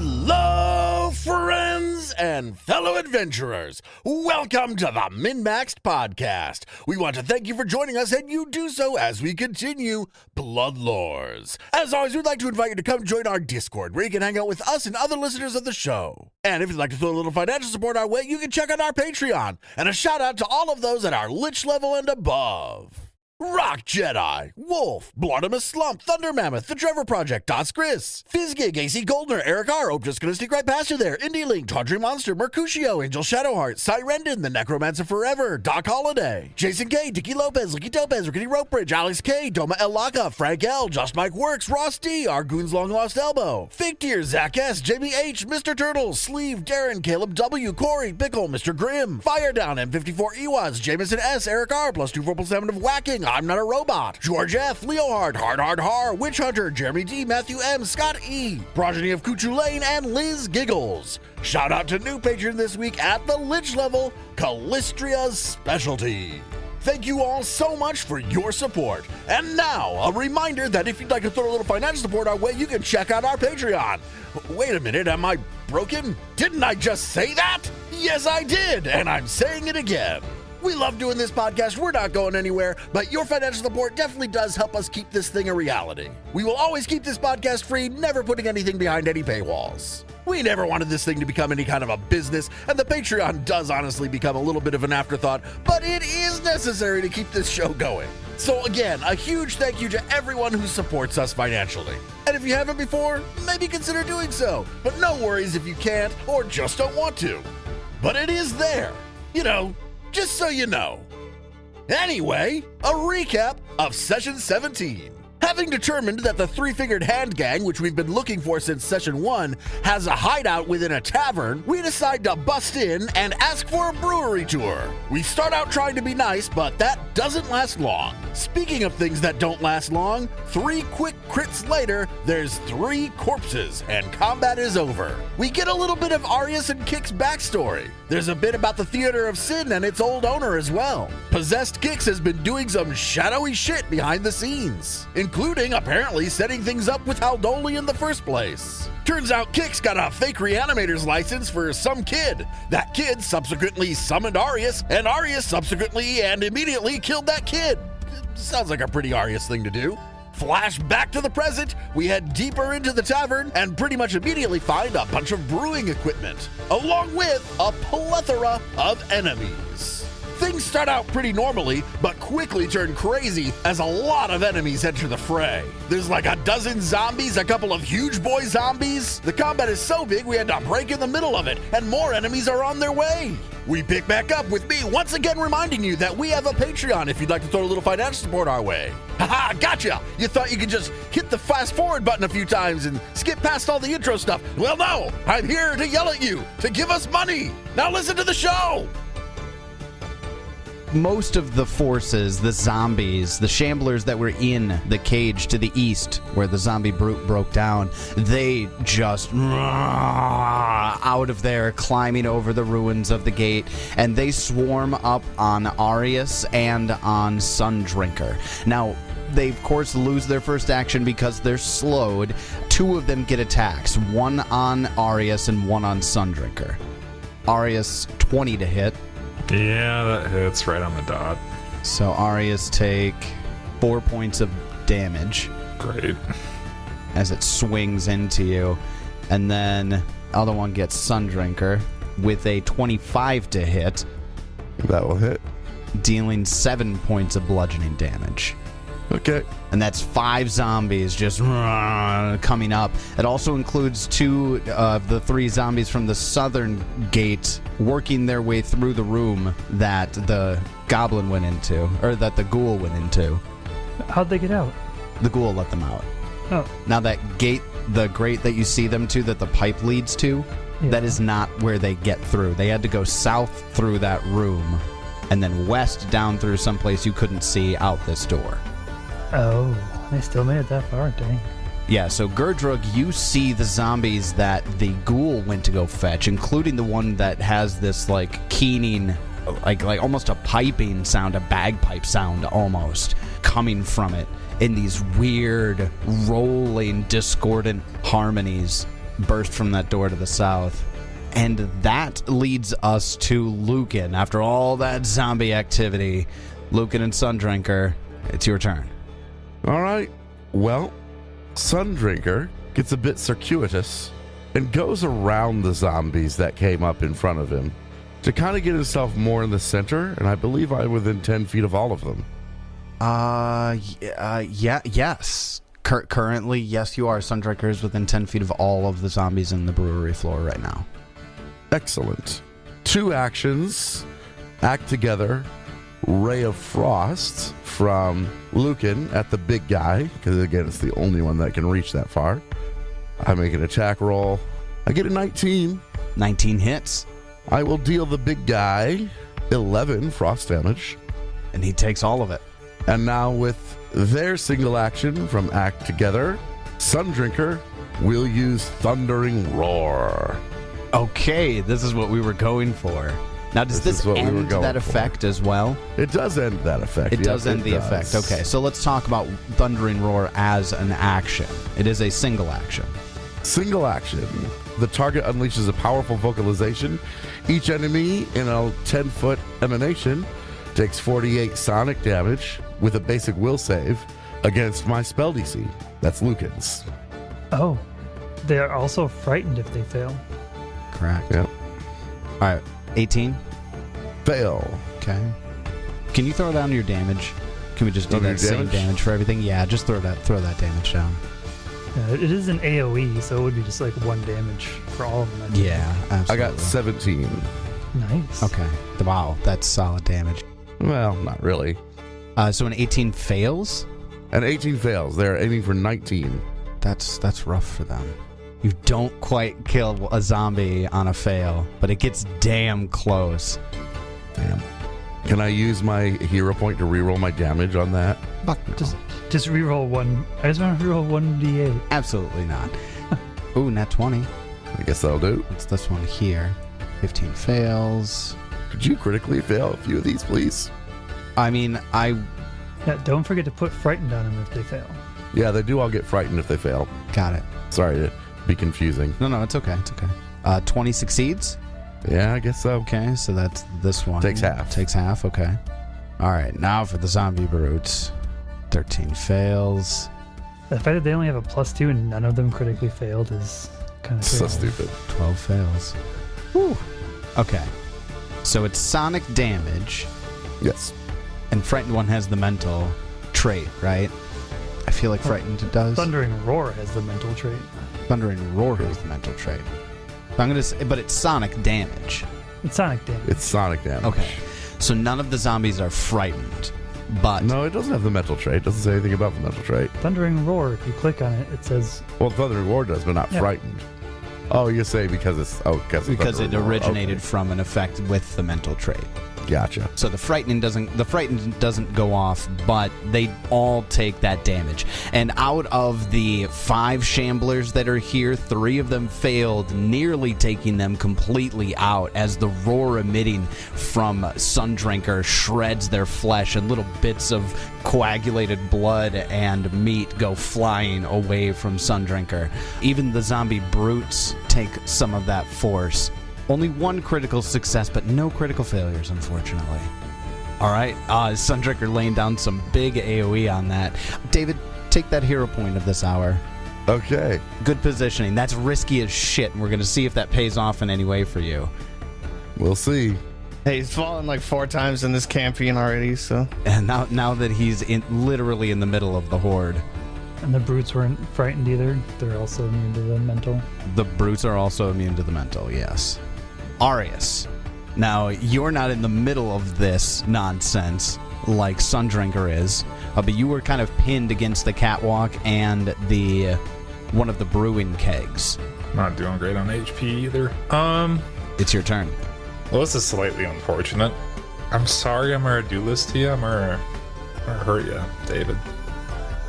Hello, friends and fellow adventurers. Welcome to the MNmaxed podcast. We want to thank you for joining us, and you do so as we continue Blood Lores. As always, we'd like to invite you to come join our Discord, where you can hang out with us and other listeners of the show. And if you'd like to throw a little financial support our way, you can check out our Patreon. And a shout out to all of those at our Lich level and above. Rock Jedi, Wolf, Blartimus Slump, Thunder Mammoth, The Trevor Project, Dots Chris, Fizzgig, AC Goldner, Eric R. Oh, just gonna sneak right past you there. Indie Link, Tawdry Monster, Mercutio, Angel Shadowheart, Cyrendon, The Necromancer Forever, Doc Holiday, Jason K, Dicky Lopez, Licky Topez, Rickety Ropebridge, Alex K, Doma El Laka, Frank L, Just Mike Works, Ross D, Argoon's Long Lost Elbow, Fake Tears, Zach S, Jamie H, Mr. Turtle, Sleeve, Darren, Caleb W, Corey, Pickle, Mr. Grimm, Fire Down, M54 Ewas, Jameson S, Eric R, plus 247 of Whacking, I'm Not a Robot, George F, Leo Hard, Har, Witch Hunter, Jeremy D, Matthew M, Scott E, Progeny of Kuchu Lane, and Liz Giggles. Shout out to new patron this week at the Lich level, Callistria's Specialty. Thank you all so much for your support. And now, a reminder that if you'd like to throw a little financial support our way, you can check out our Patreon. Wait a minute, am I broken? Didn't I just say that? Yes, I did, and I'm saying it again. We love doing this podcast. We're not going anywhere, but your financial support definitely does help us keep this thing a reality. We will always keep this podcast free, never putting anything behind any paywalls. We never wanted this thing to become any kind of a business, and the Patreon does honestly become a little bit of an afterthought, but it is necessary to keep this show going. So again, a huge thank you to everyone who supports us financially. And if you haven't before, maybe consider doing so, but no worries if you can't or just don't want to. But it is there, just so you know. Anyway, a recap of Session 17. Having determined that the Three-Fingered Hand Gang, which we've been looking for since Session 1, has a hideout within a tavern, we decide to bust in and ask for a brewery tour. We start out trying to be nice, but that doesn't last long. Speaking of things that don't last long, 3 quick crits later, there's 3 corpses, and combat is over. We get a little bit of Arius and Kix backstory. There's a bit about the Theater of Sin and its old owner as well. Possessed Kix has been doing some shadowy shit behind the scenes, including apparently setting things up with Haldoli in the first place. Turns out Kix got a fake reanimator's license for some kid. That kid subsequently summoned Arius, and Arius subsequently and immediately killed that kid. Sounds like a pretty Arius thing to do. Flash back to the present, we head deeper into the tavern and pretty much immediately find a bunch of brewing equipment, along with a plethora of enemies. Things start out pretty normally, but quickly turn crazy as a lot of enemies enter the fray. There's like a dozen zombies, a couple of huge boy zombies. The combat is so big we had to break in the middle of it, and more enemies are on their way. We pick back up with me once again reminding you that we have a Patreon if you'd like to throw a little financial support our way. Haha, gotcha! You thought you could just hit the fast forward button a few times and skip past all the intro stuff. Well, no! I'm here to yell at you, to give us money! Now listen to the show! Most of the forces, the zombies, the shamblers that were in the cage to the east where the zombie brute broke down, they just out of there, climbing over the ruins of the gate, and they swarm up on Arius and on Sundrinker. Now, they, of course, lose their first action because they're slowed. 2 of them get attacks, one on Arius and one on Sundrinker. Arius, 20 to hit. Yeah, that hits right on the dot. So Arius take 4 points of damage. Great. As it swings into you. And then other one gets Sundrinker with a 25 to hit. That will hit. Dealing 7 points of bludgeoning damage. Okay. And that's 5 zombies just coming up. It also includes 2 of the 3 zombies from the southern gate working their way through the room that the goblin went into, or that the ghoul went into. How'd they get out? The ghoul let them out. Oh. Now that gate, the grate that you see them to, that the pipe leads to, that is not where they get through. They had to go south through that room and then west down through someplace you couldn't see out this door. Oh, they still made it that far, dang. Yeah, so Gerdrug, you see the zombies that the ghoul went to go fetch, including the one that has this, keening, like almost a piping sound, a bagpipe sound almost, coming from it in these weird, rolling, discordant harmonies. burst from that door to the south. And that leads us to Lucan. After all that zombie activity, Lucan and Sundrinker, it's your turn. All right. Well, Sundrinker gets a bit circuitous and goes around the zombies that came up in front of him to kind of get himself more in the center, and I believe I'm within 10 feet of all of them. Yes. Currently, yes, you are. Sundrinker is within 10 feet of all of the zombies in the brewery floor right now. Excellent. 2 actions. Act together. Ray of Frost from Lucan at the big guy, because again, it's the only one that can reach that far. I make an attack roll. I get a 19. 19 hits. I will deal the big guy 11 frost damage. And he takes all of it. And now with their single action from Act Together, Sundrinker will use Thundering Roar. Okay, this is what we were going for. Now, does this end that effect as well? It does end that effect. It does end the effect. Okay, so let's talk about Thundering Roar as an action. It is a single action. Single action. The target unleashes a powerful vocalization. Each enemy in a 10-foot emanation takes 48 sonic damage with a basic will save against my spell DC. That's Lucan's. Oh, they are also frightened if they fail. Correct. Yep. All right, 18. Fail. Okay. Can you throw down your damage? Can we just do that same damage for everything? Yeah, just throw that damage down. It is an AoE, so it would be just like 1 damage for all of them. Yeah, absolutely. I got 17. Nice. Okay. Wow, that's solid damage. Well, not really. So an 18 fails? An 18 fails. They're aiming for 19. That's rough for them. You don't quite kill a zombie on a fail, but it gets damn close. Damn. Can I use my hero point to reroll my damage on that? Just reroll 1. I just want to reroll 1d8. Absolutely not. Ooh, nat 20. I guess that'll do. It's this one here. 15 fails. Could you critically fail a few of these, please? I mean, Yeah, don't forget to put frightened on them if they fail. Yeah, they do all get frightened if they fail. Got it. Sorry to be confusing. No, it's okay. It's okay. 20 succeeds? Yeah, I guess so. Okay, so that's this one. Takes half. Takes half, okay. All right, now for the zombie brutes. 13 fails. The fact that they only have a +2 and none of them critically failed is kind of So stupid. 12 fails. Whew. Okay. So it's sonic damage, Yes. and Frightened one has the mental trait, right? I feel like Frightened does. Thundering Roar has the mental trait. Thundering Roar has the mental trait. I'm gonna say, but it's sonic damage. It's sonic damage. It's sonic damage. Okay. So none of the zombies are frightened, but No, it doesn't have the mental trait. It doesn't say anything about the mental trait. Thundering Roar, if you click on it, it says... Well, Thundering Roar does, but not Yeah. frightened. Oh, you say because it's... Oh, because it Roar. originated Okay. from an effect with the mental trait. Gotcha. So the frightened doesn't go off, but they all take that damage. And out of the 5 shamblers that are here, 3 of them failed, nearly taking them completely out as the roar emitting from Sundrinker shreds their flesh and little bits of coagulated blood and meat go flying away from Sundrinker. Even the zombie brutes take some of that force. Only 1 critical success, but no critical failures, unfortunately. All right, Sundrinker laying down some big AoE on that. David, take that hero point of this hour. Okay. Good positioning. That's risky as shit, and we're going to see if that pays off in any way for you. We'll see. Hey, he's fallen like 4 times in this campaign already, so... And now that he's literally in the middle of the horde. And the brutes weren't frightened either. They're also immune to the mental. The brutes are also immune to the mental, yes. Arius. Now, you're not in the middle of this nonsense like Sundrinker is, but you were kind of pinned against the catwalk and one of the brewing kegs. Not doing great on HP either. It's your turn. Well, this is slightly unfortunate. I'm sorry I'm gonna do this to you. I'm gonna hurt you, David.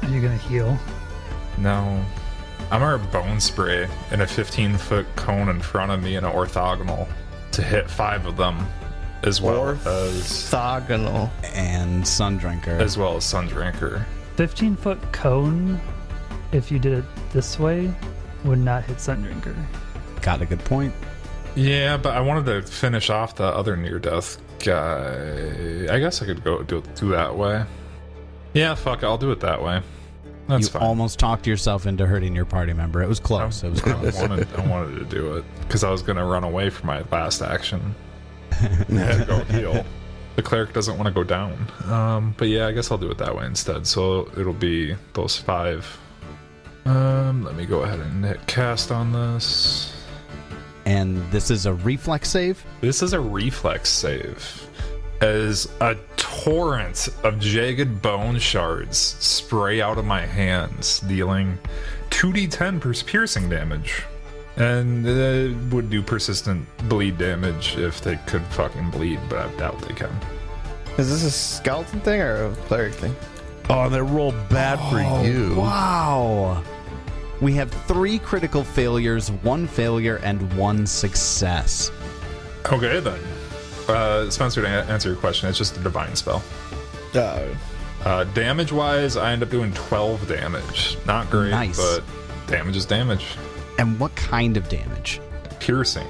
Are you going to heal? No. I'm gonna bone spray in a 15-foot cone in front of me in an orthogonal to hit 5 of them, as well as Orthogonal. And Sundrinker. as well as Sundrinker. 15-foot cone, if you did it this way, would not hit Sundrinker. Got a good point. Yeah, but I wanted to finish off the other near-death guy. I guess I could go do that way. Yeah, fuck it, I'll do it that way. That's You fine. almost talked yourself into hurting your party member. It was close. It was close. I wanted to do it because I was going to run away from my last action. I had to go heal. The cleric doesn't want to go down. But yeah, I guess I'll do it that way instead. So it'll be those 5. Let me go ahead and hit cast on this. And this is a reflex save? This is a reflex save. As a torrent of jagged bone shards spray out of my hands, dealing 2d10 piercing damage. And it would do persistent bleed damage if they could fucking bleed, but I doubt they can. Is this a skeleton thing or a cleric thing? Oh, they roll bad for you. Wow. We have 3 critical failures, 1 failure, and 1 success. Okay, then. Spencer, to answer your question, it's just a divine spell. Damage-wise, I end up doing 12 damage. Not great, Nice. but damage is damage. And what kind of damage? Piercing.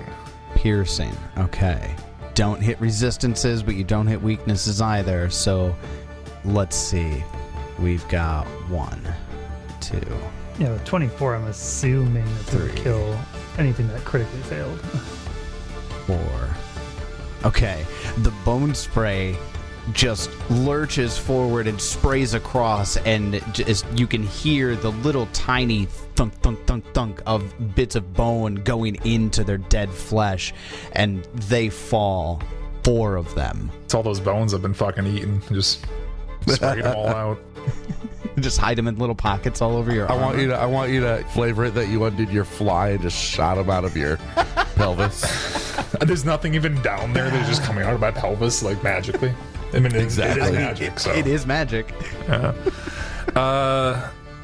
Piercing. Okay. Don't hit resistances, but you don't hit weaknesses either. So let's see. We've got 1, 2. Yeah, with 24, I'm assuming that they would 3. kill anything that critically failed. 4. Okay, the bone spray just lurches forward and sprays across, and you can hear the little tiny thunk, thunk, thunk, thunk of bits of bone going into their dead flesh, and they fall. 4 of them. It's all those bones I've been fucking eating. Just spraying them all out. Just hide them in little pockets all over your I armor. want you to flavor it that you undid your fly and just shot him out of your pelvis. There's nothing even down there. They're just coming out of my pelvis, like, magically. I mean, Exactly. it is magic, so. It is magic.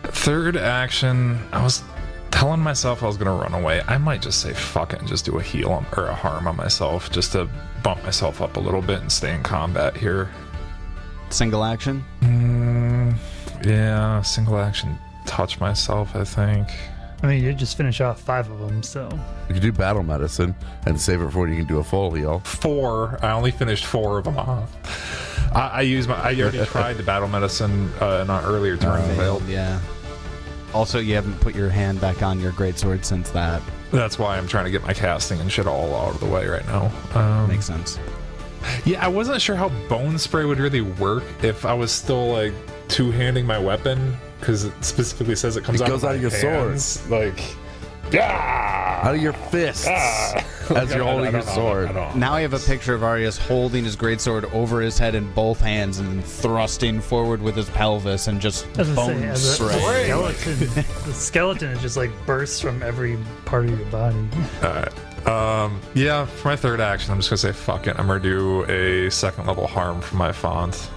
Third action, I was telling myself I was going to run away. I might just say fuck it and just do a heal or a harm on myself just to bump myself up a little bit and stay in combat here. Single action? Yeah, single action touch myself, I think. I mean, you just finish off 5 of them, so. You can do battle medicine and save it for when you can do a full heal. 4. I only finished 4 of them off. I already tried the battle medicine in an earlier turn and failed. Yeah. Also, you haven't put your hand back on your greatsword since that. That's why I'm trying to get my casting and shit all out of the way right now. Makes sense. Yeah, I wasn't sure how bone spray would really work if I was still like two-handing my weapon, because it specifically says it comes It out goes of out my of your hands. Like, yeah, Out of your fists as you're holding your sword. Now I have a picture of Arius holding his greatsword over his head in both hands and thrusting forward with his pelvis and just As I say, bone as a spray. skeleton, the skeleton is just like bursts from every part of your body. Yeah, for my third action, I'm just gonna say fuck it. I'm gonna do a 2nd level harm for my font,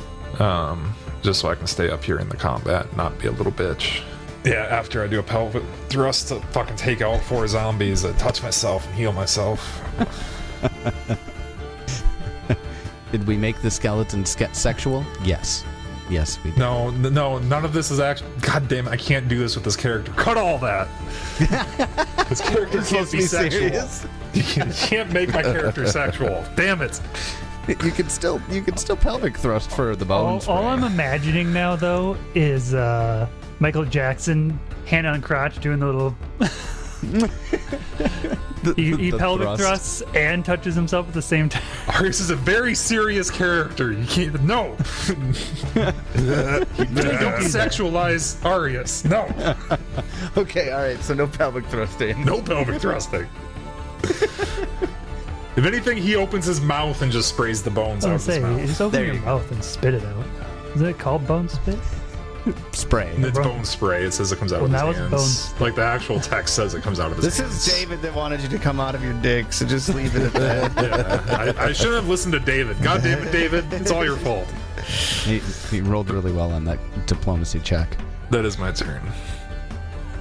just so I can stay up here in the combat, and not be a little bitch. Yeah, after I do a pelvic thrust to fucking take out 4 zombies, I touch myself and heal myself. Did we make the skeleton sexual? Yes. Yes, we did. No, none of this is actually. God damn it, I can't do this with this character. Cut all that. This character can't be sexual. You can't make my character sexual. Damn it. You can still pelvic thrust for the bones. All I'm imagining now, though, is Michael Jackson, hand on crotch, doing the little. He the pelvic thrust. thrusts and touches himself at the same time. Arius is a very serious character. You can't. No. Don't sexualize Arius. No. Okay, all right. So no pelvic thrusting. No pelvic thrusting. If anything, he opens his mouth and just sprays the bones out I of was his say, mouth. just open There your you go. mouth and spit it out. Is it called bone spit? Spray. It's bone spray. It says it comes out Well, of now his it's hands. bone spray. Like the actual text says it comes out of his This hands. is David that wanted you to come out of your dick, so just leave it at that. Yeah, I shouldn't have listened to David. God damn it, David. It's all your fault. He rolled really well on that diplomacy check. That is my turn.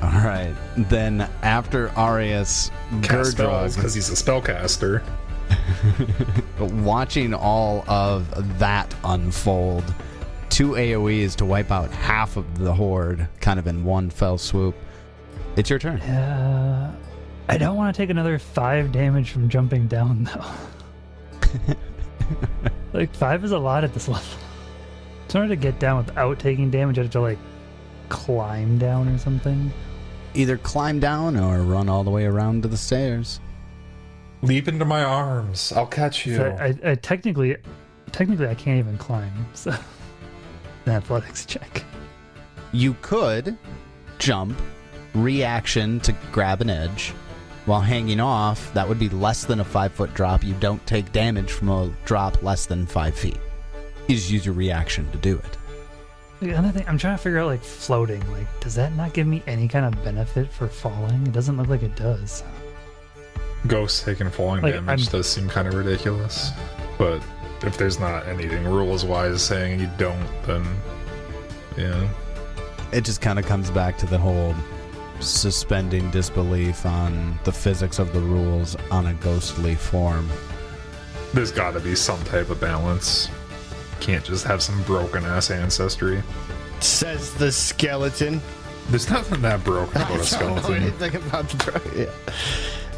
All right. Then after Arius, Cast spells Gurdrug, because he's a spellcaster. watching all of that unfold, 2 AoEs to wipe out half of the horde, kind of in one fell swoop. It's your turn. I don't want to take another 5 damage from jumping down, though. Like, 5 is a lot at this level. In order to get down without taking damage, I have to, like, climb down or something. Either climb down or run all the way around to the stairs. Leap into my arms. I'll catch you. So I technically I can't even climb, so an athletics check. You could jump, reaction to grab an edge. While hanging off, that would be less than a 5-foot drop. You don't take damage from a drop less than 5 feet. You just use your reaction to do it. The other thing, I'm trying to figure out, like, floating. Like, does that not give me any kind of benefit for falling? It doesn't look like it does. Ghost taking falling Like, damage does seem kind of ridiculous. But if there's not anything rules-wise saying you don't, then yeah. It just kind of comes back to the whole suspending disbelief on the physics of the rules on a ghostly form. There's got to be some type of balance. Can't just have some broken-ass ancestry. Says the skeleton. There's nothing that broken about a I don't know skeleton. anything about the yeah.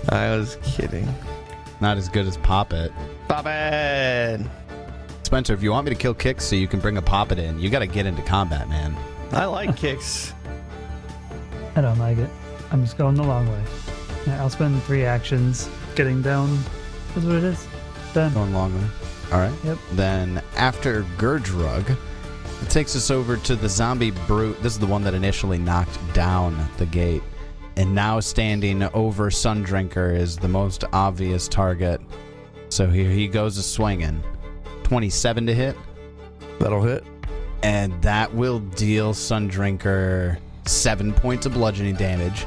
I was kidding. Not as good as Poppet. Poppet! Spencer, if you want me to kill Kicks so you can bring a Poppet in, you got to get into combat, man. I like kicks. I don't like it. I'm just going the long way. Yeah, I'll spend 3 actions getting down. That's what it is. Done. Going long way. All right. Yep. Then after Gurdrug, it takes us over to the zombie brute. This is the one that initially knocked down the gate. And now standing over Sundrinker is the most obvious target. So here he goes a swinging. 27 to hit. That'll hit. And that will deal Sundrinker 7 points of bludgeoning damage.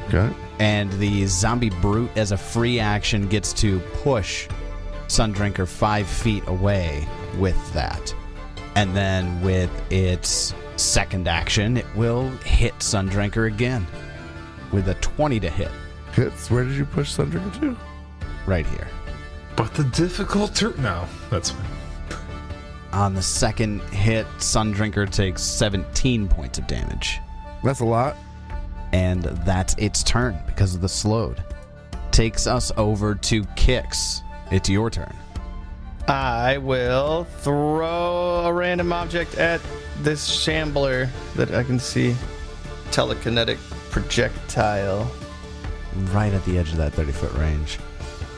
Okay. And the zombie brute, as a free action, gets to push Sundrinker 5 feet away with that. And then with its second action, it will hit Sundrinker again with a 20 to hit. Hits. Where did you push Sundrinker to? Right here. But the difficult no, that's fine. On the second hit, Sundrinker takes 17 points of damage. That's a lot. And that's its turn because of the slowed. Takes us over to Kix. It's your turn. I will throw a random object at this shambler that I can see. Telekinetic projectile. Right at the edge of that 30-foot range.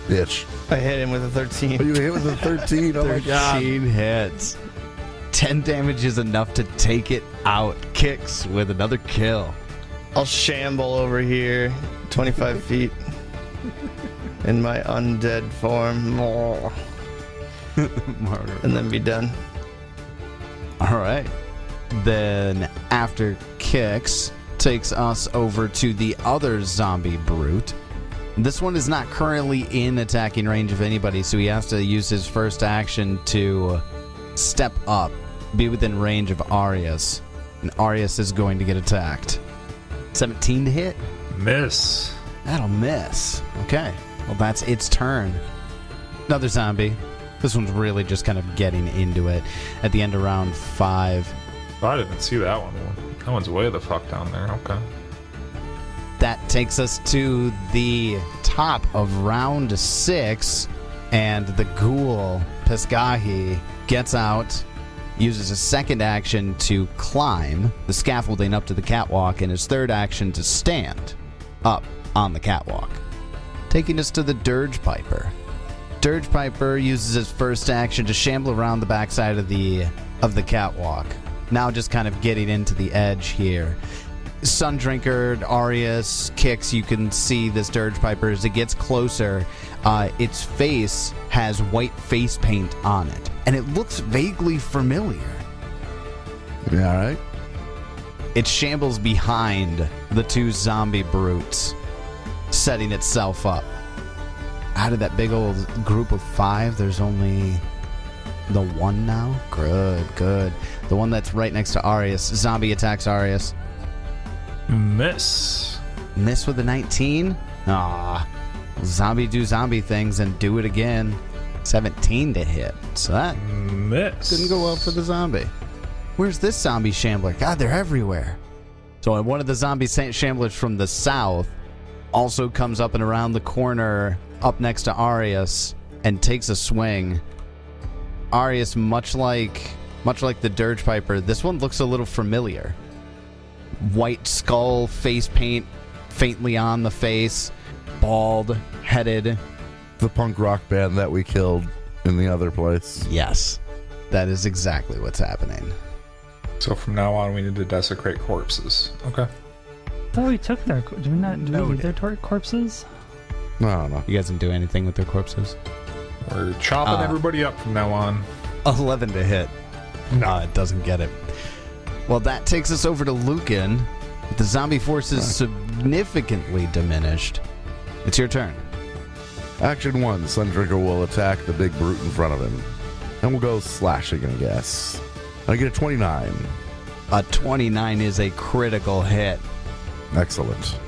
Bitch. I hit him with a 13. Oh, you hit with a 13. Oh my god. 13 hits. 10 damage is enough to take it out. Kicks with another kill. I'll shamble over here 25 feet in my undead form. And then be done. All right. Then after Kicks, takes us over to the other zombie brute. This one is not currently in attacking range of anybody, so he has to use his first action to step up, be within range of Arius. And Arius is going to get attacked. 17 to hit? Miss. That'll miss. Okay. Well, that's its turn. Another zombie. This one's really just kind of getting into it at the end of round 5. I didn't see that one. That one's way the fuck down there. Okay. That takes us to the top of round 6, and the ghoul, Pescahi, gets out, uses a second action to climb the scaffolding up to the catwalk, and his third action to stand up on the catwalk. Taking us to the Dirge Piper. Dirge Piper uses his first action to shamble around the backside of the catwalk. Now just kind of getting into the edge here. Sundrinker, Arius, Kicks, you can see this Dirge Piper as it gets closer. Its face has white face paint on it, and it looks vaguely familiar. Yeah, all right. It shambles behind the 2 zombie brutes, setting itself up. Out of that big old group of 5, there's only the 1 now? Good. The one that's right next to Arius. Zombie attacks Arius. Miss. Miss with a 19? Aw. Zombie do zombie things and do it again. 17 to hit. So that Miss. didn't go well for the zombie. Where's this zombie shambler? God, they're everywhere. So one of the zombie shamblers from the south also comes up and around the corner up next to Arius and takes a swing. Arius, much like the Dirge Piper, this one looks a little familiar. White skull, face paint faintly on the face, bald, headed. The punk rock band that we killed in the other place. Yes, that is exactly what's happening. So from now on, we need to desecrate corpses. Okay. I thought we took their. Do we not? Do we need their corpses? No. You guys didn't do anything with their corpses? We're chopping everybody up from now on. 11 to hit. No, it doesn't get it. Well, that takes us over to Lucan. The zombie force is significantly diminished. It's your turn. Action 1, Sundrinker will attack the big brute in front of him. And we'll go slashing, I guess. I get a 29. A 29 is a critical hit. Excellent.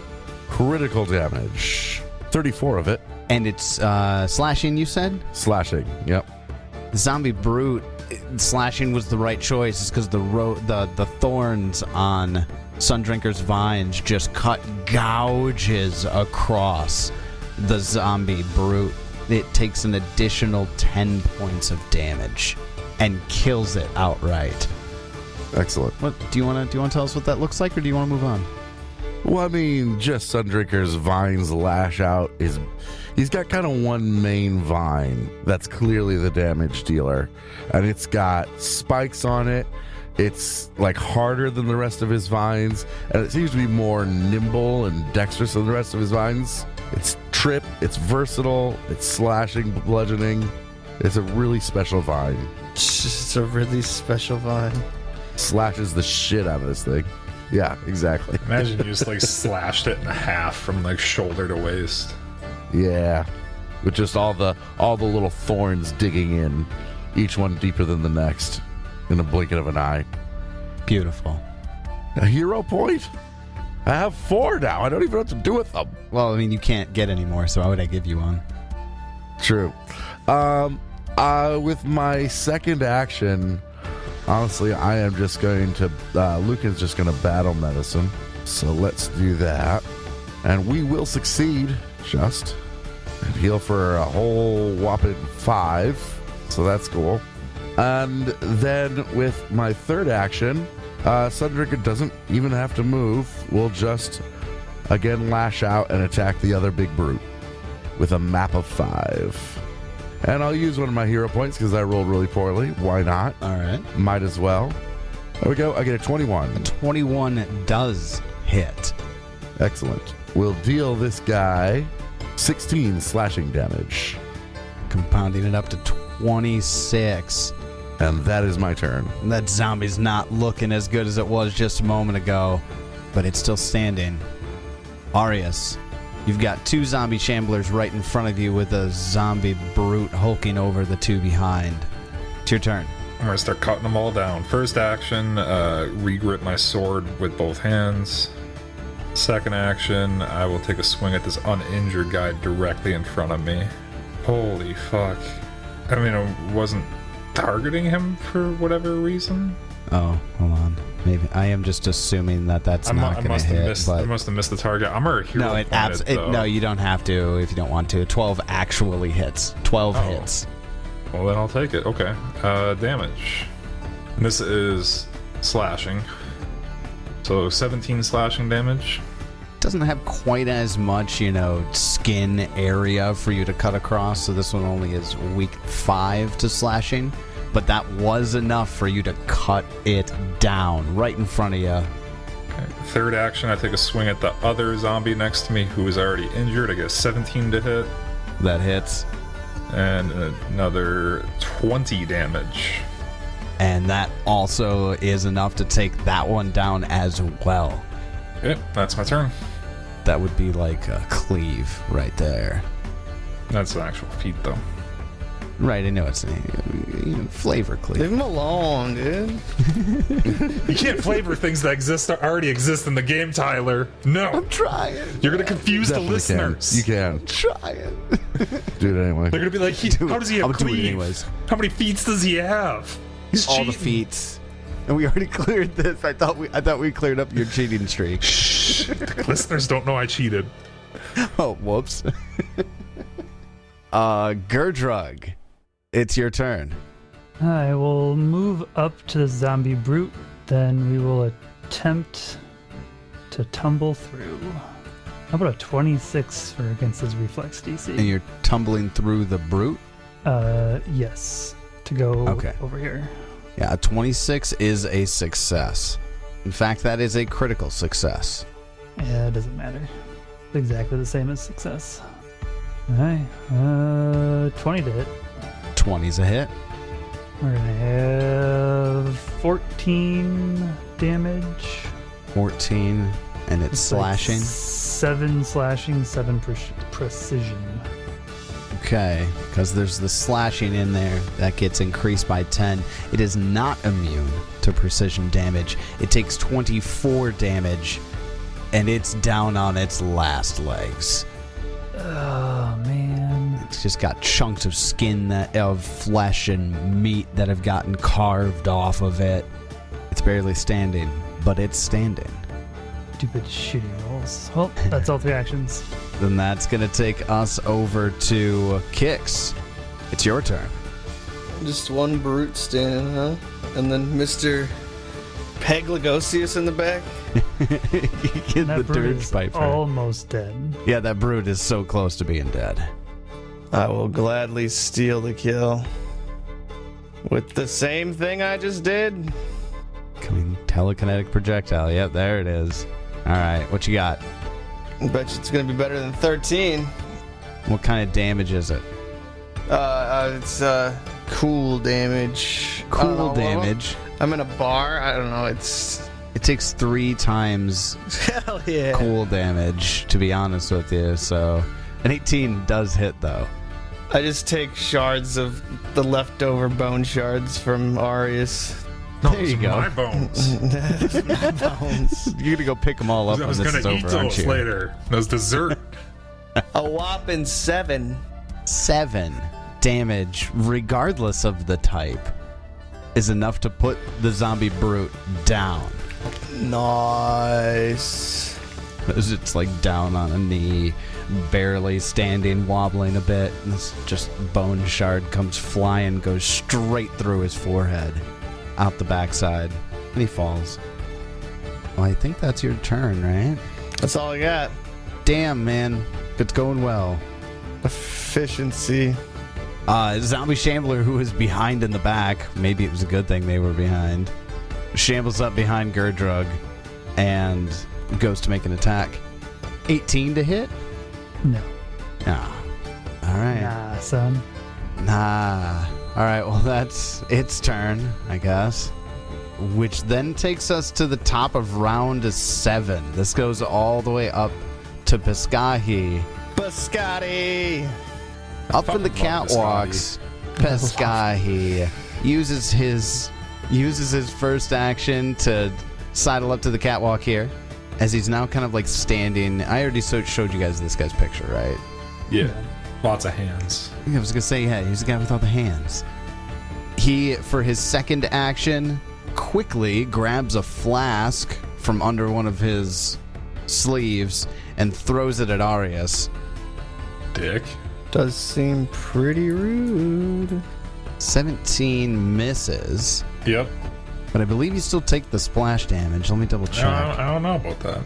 Critical damage. 34 of it. And it's slashing, you said? Slashing, yep. Zombie brute, slashing was the right choice. It's because the thorns on Sundrinker's vines just cut gouges across the zombie brute. It takes an additional 10 points of damage and kills it outright. Excellent. What do you want to tell us what that looks like, or do you want to move on? Well, I mean, just Sundrinker's vines lash out. He's got kind of one main vine that's clearly the damage dealer, and it's got spikes on it. It's like harder than the rest of his vines, and it seems to be more nimble and dexterous than the rest of his vines. It's trip, it's versatile, it's slashing, bludgeoning. It's a really special vine. It's a really special vine. Slashes the shit out of this thing. Yeah, exactly. Imagine you just like slashed it in half from like shoulder to waist. Yeah, with just all the little thorns digging in, each one deeper than the next, in the blinking of an eye. Beautiful. A hero point? I have 4 now. I don't even know what to do with them. Well, I mean, you can't get any more, so why would I give you one? True. With my second action, honestly, I am just going to... Lucan's just going to battle medicine. So let's do that. And we will succeed, just. And heal for a whole whopping 5. So that's cool. And then with my third action, Sundrinker doesn't even have to move. We'll just, again, lash out and attack the other big brute with a map of 5. And I'll use one of my hero points because I rolled really poorly. Why not? All right. Might as well. There we go. I get a 21. 21 does hit. Excellent. We'll deal this guy 16 slashing damage. Compounding it up to 26. And that is my turn. That zombie's not looking as good as it was just a moment ago, but it's still standing. Arius, you've got 2 zombie shamblers right in front of you with a zombie brute hulking over the 2 behind. It's your turn. I'm gonna start cutting them all down. First action, regrip my sword with both hands. Second action, I will take a swing at this uninjured guy directly in front of me. Holy fuck. I mean, I wasn't targeting him for whatever reason. Oh, hold on. Maybe I am just assuming that that's not going to hit. I must have missed the target. I'm already hero pointed, no, you don't have to if you don't want to. 12 actually hits. 12 hits. Well, then I'll take it. Okay. Damage. And this is slashing. So 17 slashing damage. Doesn't have quite as much, skin area for you to cut across, so this one only is weak 5 to slashing, but that was enough for you to cut it down right in front of you. Okay. Third action, I take a swing at the other zombie next to me who is already injured. I get a 17 to hit. That hits. And another 20 damage. And that also is enough to take that one down as well. Yep, that's my turn. That would be like a cleave right there. That's an actual feat, though. Right, I know it's a flavor cleave. Leave him alone, dude. You can't flavor things that already exist in the game, Tyler. No. I'm trying. You're going to confuse the listeners. You can. I'm trying. Do it anyway. They're going to be like, how does he have cleave? Anyways. How many feats does he have? He's All cheating. the feats. And we already cleared this. I thought we cleared up your cheating streak. Shh. The listeners don't know I cheated. Oh, whoops. Gerdrug, it's your turn. I will move up to the zombie brute. Then we will attempt to tumble through. How about a 26 for against his reflex DC? And you're tumbling through the brute? Yes. To go over here. Yeah, a 26 is a success. In fact, that is a critical success. Yeah, it doesn't matter. It's exactly the same as success. Alright. 20 to hit. 20's a hit. We're gonna have 14 damage. 14, and it's slashing. 7 slashing, 7 precision. Okay, because there's the slashing in there. That gets increased by 10. It is not immune to precision damage. It takes 24 damage, and it's down on its last legs. Oh, man. It's just got chunks of skin, of flesh and meat that have gotten carved off of it. It's barely standing, but it's standing. Stupid shooting rolls. Well, that's all 3 actions. Then that's going to take us over to Kix. It's your turn. Just one brute standing, huh? And then Mr. Peglagosius in the back. Get That the brute dirge is piper. almost dead. Yeah, that brute is so close to being dead. I will gladly steal the kill. With the same thing I just did. Coming telekinetic projectile. Yep, there it is. All right, what you got? I bet you it's going to be better than 13. What kind of damage is it? It's cool damage. I don't Cool know, damage. I'm in a bar. I don't know. It takes 3 times Hell yeah. cool damage, to be honest with you. So an 18 does hit, though. I just take shards of the leftover bone shards from Arius. No, There you those are go. my bones. Bones. You're gonna go pick them all up I when was this is gonna eat over, aren't those you? later. Those dessert. A whopping 7. 7 damage, regardless of the type, is enough to put the zombie brute down. Nice. As it's like down on a knee, barely standing, wobbling a bit, and this just bone shard comes flying, goes straight through his forehead, out the backside, and he falls. Well, I think that's your turn, right? That's all I got. Damn, man. It's going well. Efficiency. Zombie Shambler, who was behind in the back, maybe it was a good thing they were behind, shambles up behind Gerdrug and goes to make an attack. 18 to hit? No. Ah. All right. Nah, son. Nah. All right, well, that's its turn, I guess. Which then takes us to the top of round 7. This goes all the way up to Piscahi. Biscotti. Up in the fucking love catwalks, Piscahi uses his first action to sidle up to the catwalk here, as he's now kind of like standing. I already showed you guys this guy's picture, right? Yeah. Lots of hands. I was gonna say, yeah, he's the guy with all the hands. He, for his second action, quickly grabs a flask from under one of his sleeves and throws it at Arius. Dick. Does seem pretty rude. 17 misses, Yep. but I believe you still take the splash damage. Let me double check. I don't know about that.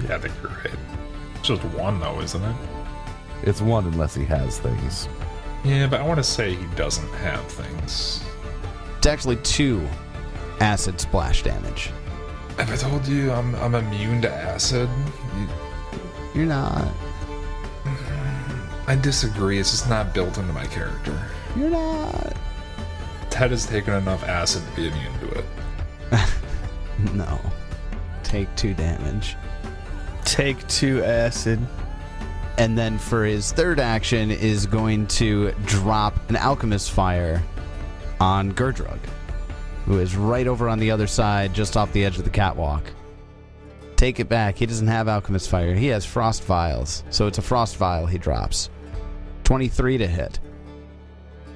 Yeah, I think you're right. It's just 1 though, isn't it? It's 1 unless he has things. Yeah, but I want to say he doesn't have things. It's actually 2 acid splash damage. Have I told you I'm immune to acid? You're not. I disagree. It's just not built into my character. You're not. Ted has taken enough acid to be immune to it. No. Take 2 damage. Take 2 acid. And then for his third action is going to drop an alchemist fire on Gerdrug, who is right over on the other side, just off the edge of the catwalk. Take it back. He doesn't have alchemist fire. He has frost vials. So it's a frost vial he drops. 23 to hit.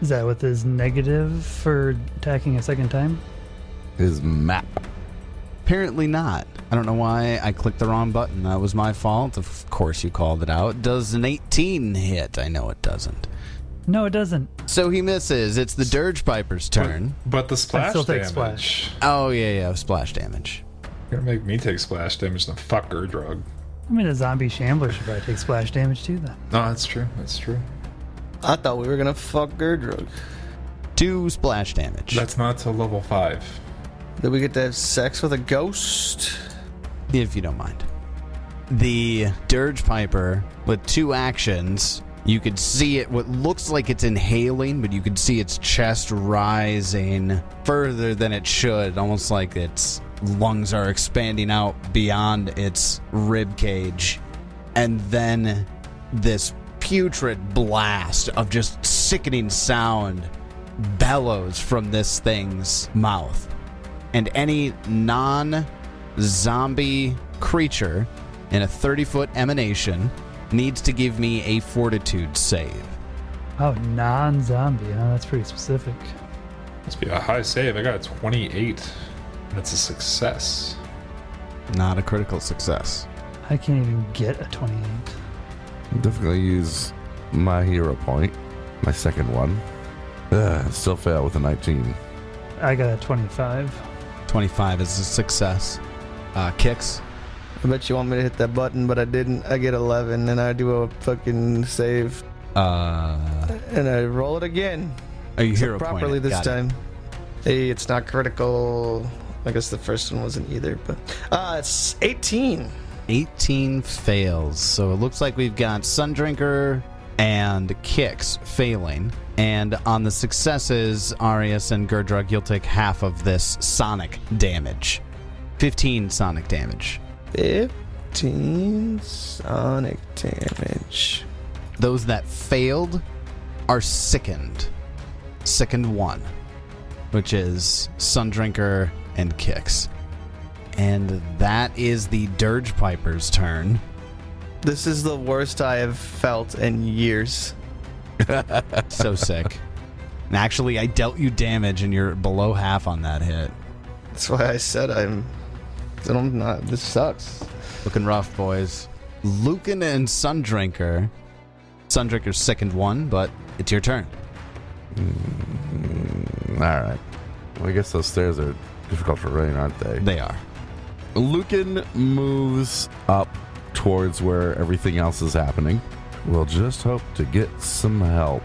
Is that with his negative for attacking a second time? his map. Apparently not. I don't know why I clicked the wrong button. That was my fault. Of course you called it out. Does an 18 hit? I know it doesn't. No, it doesn't. So he misses. It's the Dirge Piper's turn. But the splash still take damage. splash. Oh, yeah, splash damage. You're gonna make me take splash damage than fuck Gurdrug. I mean, the zombie shambler should probably take splash damage too, then. No, that's true. That's true. I thought we were gonna fuck Gurdrug. 2 splash damage. That's not till level 5. Did we get to have sex with a ghost? If you don't mind. The Dirge Piper, with 2 actions, you could see it, what looks like it's inhaling, but you could see its chest rising further than it should, almost like its lungs are expanding out beyond its rib cage. And then this putrid blast of just sickening sound bellows from this thing's mouth. And any non-zombie creature in a 30-foot emanation needs to give me a fortitude save. Oh, non-zombie. Oh, that's pretty specific. Must be a high save. I got a 28. That's a success. Not a critical success. I can't even get a 28. Definitely use my hero point, my second one. Still fail with a 19. I got a 25. 25 is a success. Kicks. I bet you want me to hit that button, but I didn't. I get 11, and I do a fucking save, and I roll it again. Are you So hero properly pointed? this Got it. time. Hey, it's not critical. I guess the first one wasn't either, but it's 18. 18 fails. So it looks like we've got Sundrinker and Kicks failing. And on the successes, Arius and Gurdrug, you'll take half of this sonic damage. 15 sonic damage. 15 sonic damage. Those that failed are sickened. Sickened 1, which is Sundrinker and Kicks. And that is the Dirge Piper's turn. This is the worst I have felt in years. So sick. And actually, I dealt you damage and you're below half on that hit. That's why I said I'm not. This sucks. Looking rough, boys. Lucan and Sundrinker. Sundrinker's sickened 1, but it's your turn. All right. Well, I guess those stairs are difficult for rain, aren't they? They are. Lucan moves up towards where everything else is happening. We'll just hope to get some help.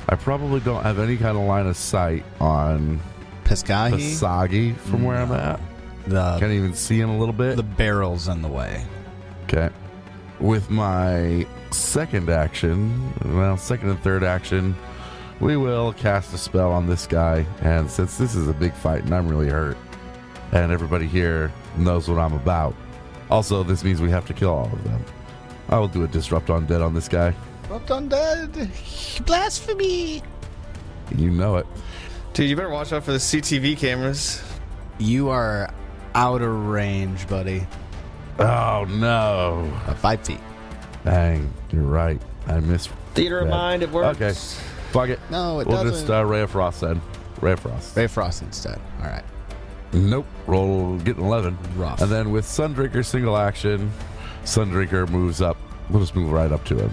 I probably don't have any kind of line of sight on Piscahi. Pisagi from where I'm at. Can't even see him a little bit. The barrel's in the way. Okay. With my second action, second and third action, we will cast a spell on this guy. And since this is a big fight and I'm really hurt, and everybody here knows what I'm about, also this means we have to kill all of them. I will do a Disrupt Undead on this guy. Disrupt Undead! Blasphemy! You know it. Dude, you better watch out for the CTV cameras. You are out of range, buddy. Oh no. 5 feet. Dang, you're right. I missed. Theater of that. mind, it works. Okay. Fuck it. No, it we'll doesn't. just Ray of Frost then. Ray of Frost. Ray of Frost instead. All right. Nope. Roll, get an 11. Rough. And then with Sundrinker single action, Sundrinker moves up. We'll just move right up to him.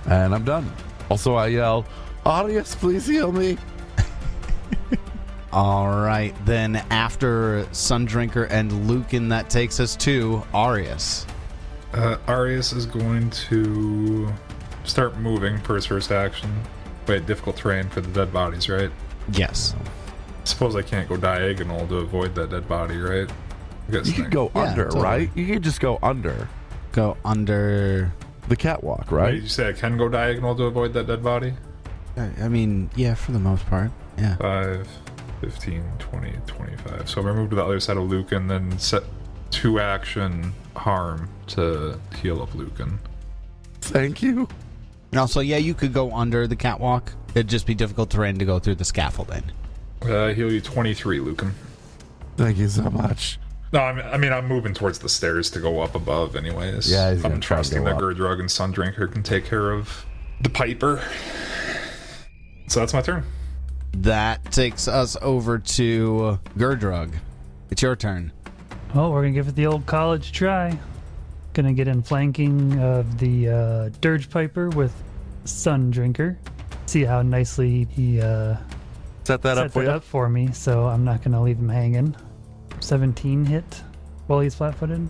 And I'm done. Also, I yell, Audience, please heal me. All right. Then after Sundrinker and Lucan, that takes us to Arius. Arius is going to start moving per his first action. Wait, difficult terrain for the dead bodies, right? Yes. Suppose I can't go diagonal to avoid that dead body, right? You could go under, totally. right? You could just go under Go under. the catwalk, Right? right? Did you say I can go diagonal to avoid that dead body? I mean, yeah, for the most part. Yeah. 5, 15, 20, 25. So I'm going to move to the other side of Lucan, then set 2 action harm to heal up Lucan. Thank you. And also, yeah, you could go under the catwalk. It'd just be difficult terrain to go through the scaffolding. Heal you 23, Lucan. Thank you so much. No, I'm moving towards the stairs to go up above anyways. Yeah, he's gonna I'm try to trusting go that up. Gurdrug and Sundrinker can take care of the Piper. So that's my turn. That takes us over to Gurdrug. It's your turn. Well, we're gonna give it the old college try. Gonna get in flanking of the Dirge Piper with Sun Drinker. See how nicely he Set that up set for it you. up for me, so I'm not gonna leave him hanging. 17 hit while he's flat-footed.